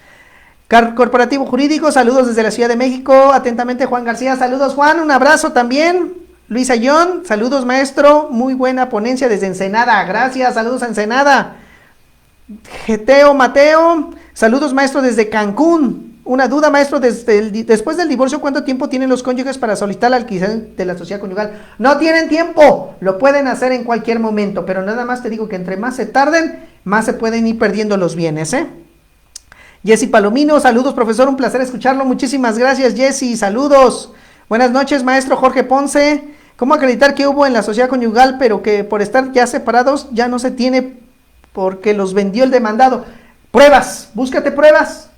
Corporativo Jurídico, saludos desde la Ciudad de México. Atentamente, Juan García. Saludos, Juan. Un abrazo también. Luis Ayón, saludos, maestro. Muy buena ponencia desde Ensenada. Gracias, saludos a Ensenada. Geteo Mateo, saludos, maestro, desde Cancún. una duda, maestro, después del divorcio, ¿cuánto tiempo tienen los cónyuges para solicitar la adquisición de la sociedad conyugal? No tienen tiempo, lo pueden hacer en cualquier momento, pero nada más te digo que entre más se tarden, más se pueden ir perdiendo los bienes, ¿eh? Jessy Palomino, saludos, profesor, un placer escucharlo, muchísimas gracias, Jessy, saludos. Buenas noches, maestro Jorge Ponce. ¿Cómo acreditar que hubo en la sociedad conyugal, pero que por estar ya separados ya no se tiene porque los vendió el demandado? Pruebas, búscate pruebas,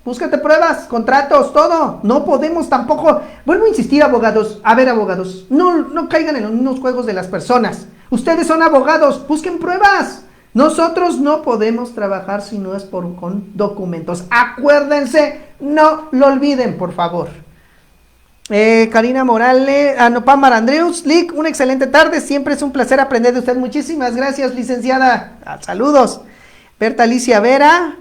contratos, todo. No podemos tampoco, vuelvo a insistir, abogados, a ver, abogados, no caigan en los mismos juegos de las personas. Ustedes son abogados, busquen pruebas. Nosotros no podemos trabajar si no es con documentos. Acuérdense, no lo olviden, por favor. Karina Morales, Pamar Andreus, Lick, una excelente tarde, siempre es un placer aprender de usted. Muchísimas gracias, licenciada. Saludos. Berta Alicia Vera.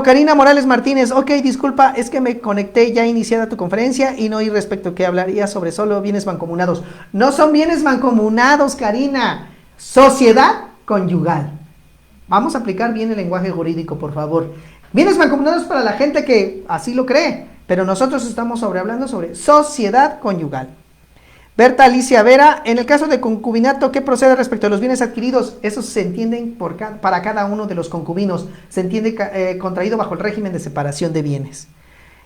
Karina Morales Martínez, ok, disculpa, es que me conecté ya iniciada tu conferencia y no oí respecto que hablaría sobre solo bienes mancomunados. No son bienes mancomunados, Karina, sociedad conyugal. Vamos a aplicar bien el lenguaje jurídico, por favor. Bienes mancomunados para la gente que así lo cree, pero nosotros estamos hablando sobre sociedad conyugal. Berta Alicia Vera, en el caso de concubinato, ¿qué procede respecto a los bienes adquiridos? Esos se entienden para cada uno de los concubinos, se entiende contraído bajo el régimen de separación de bienes.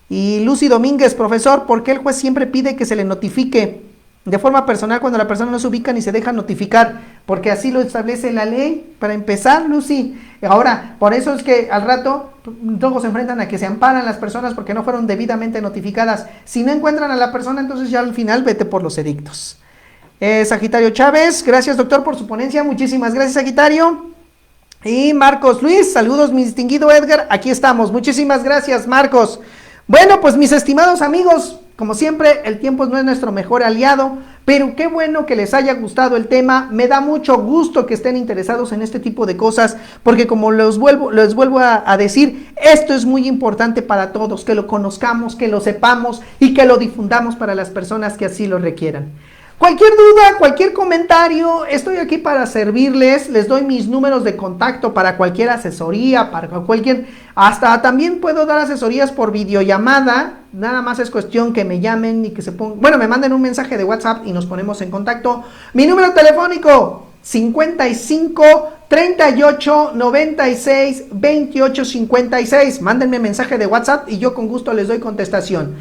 Y Lucy Domínguez, profesor, ¿por qué el juez siempre pide que se le notifique de forma personal cuando la persona no se ubica ni se deja notificar? Porque así lo establece la ley, para empezar, Lucy. Ahora, por eso es que al rato luego se enfrentan a que se amparan las personas porque no fueron debidamente notificadas. Si no encuentran a la persona, entonces ya al final vete por los edictos. Sagitario Chávez, gracias doctor por su ponencia, muchísimas gracias Sagitario. Y Marcos Luis, saludos mi distinguido Edgar, aquí estamos, muchísimas gracias Marcos. Bueno, pues mis estimados amigos, como siempre, el tiempo no es nuestro mejor aliado, pero qué bueno que les haya gustado el tema. Me da mucho gusto que estén interesados en este tipo de cosas, porque como les vuelvo a decir, esto es muy importante para todos, que lo conozcamos, que lo sepamos y que lo difundamos para las personas que así lo requieran. Cualquier duda, cualquier comentario, estoy aquí para servirles, les doy mis números de contacto para cualquier asesoría, hasta también puedo dar asesorías por videollamada, nada más es cuestión que me llamen y que me manden un mensaje de WhatsApp y nos ponemos en contacto. Mi número telefónico, 55 38 96 28 56, mándenme mensaje de WhatsApp y yo con gusto les doy contestación.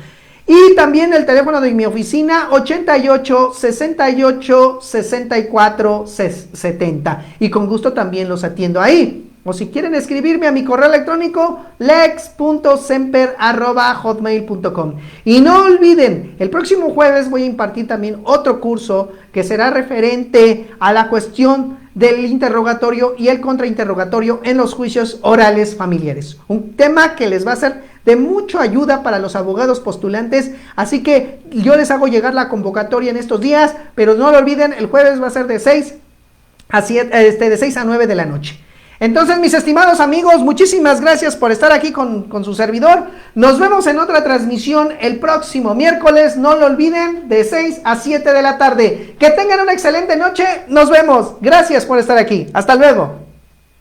Y también el teléfono de mi oficina 88 68 64 70 y con gusto también los atiendo ahí. O si quieren escribirme a mi correo electrónico lex.semper@hotmail.com. Y no olviden, el próximo jueves voy a impartir también otro curso que será referente a la cuestión del interrogatorio y el contrainterrogatorio en los juicios orales familiares. Un tema que les va a ser de mucha ayuda para los abogados postulantes, así que yo les hago llegar la convocatoria en estos días, pero no lo olviden, el jueves va a ser de 6 a 9 de la noche. Entonces, mis estimados amigos, muchísimas gracias por estar aquí con su servidor. Nos vemos en otra transmisión el próximo miércoles, no lo olviden, de 6 a 7 de la tarde. Que tengan una excelente noche, nos vemos. Gracias por estar aquí. Hasta luego.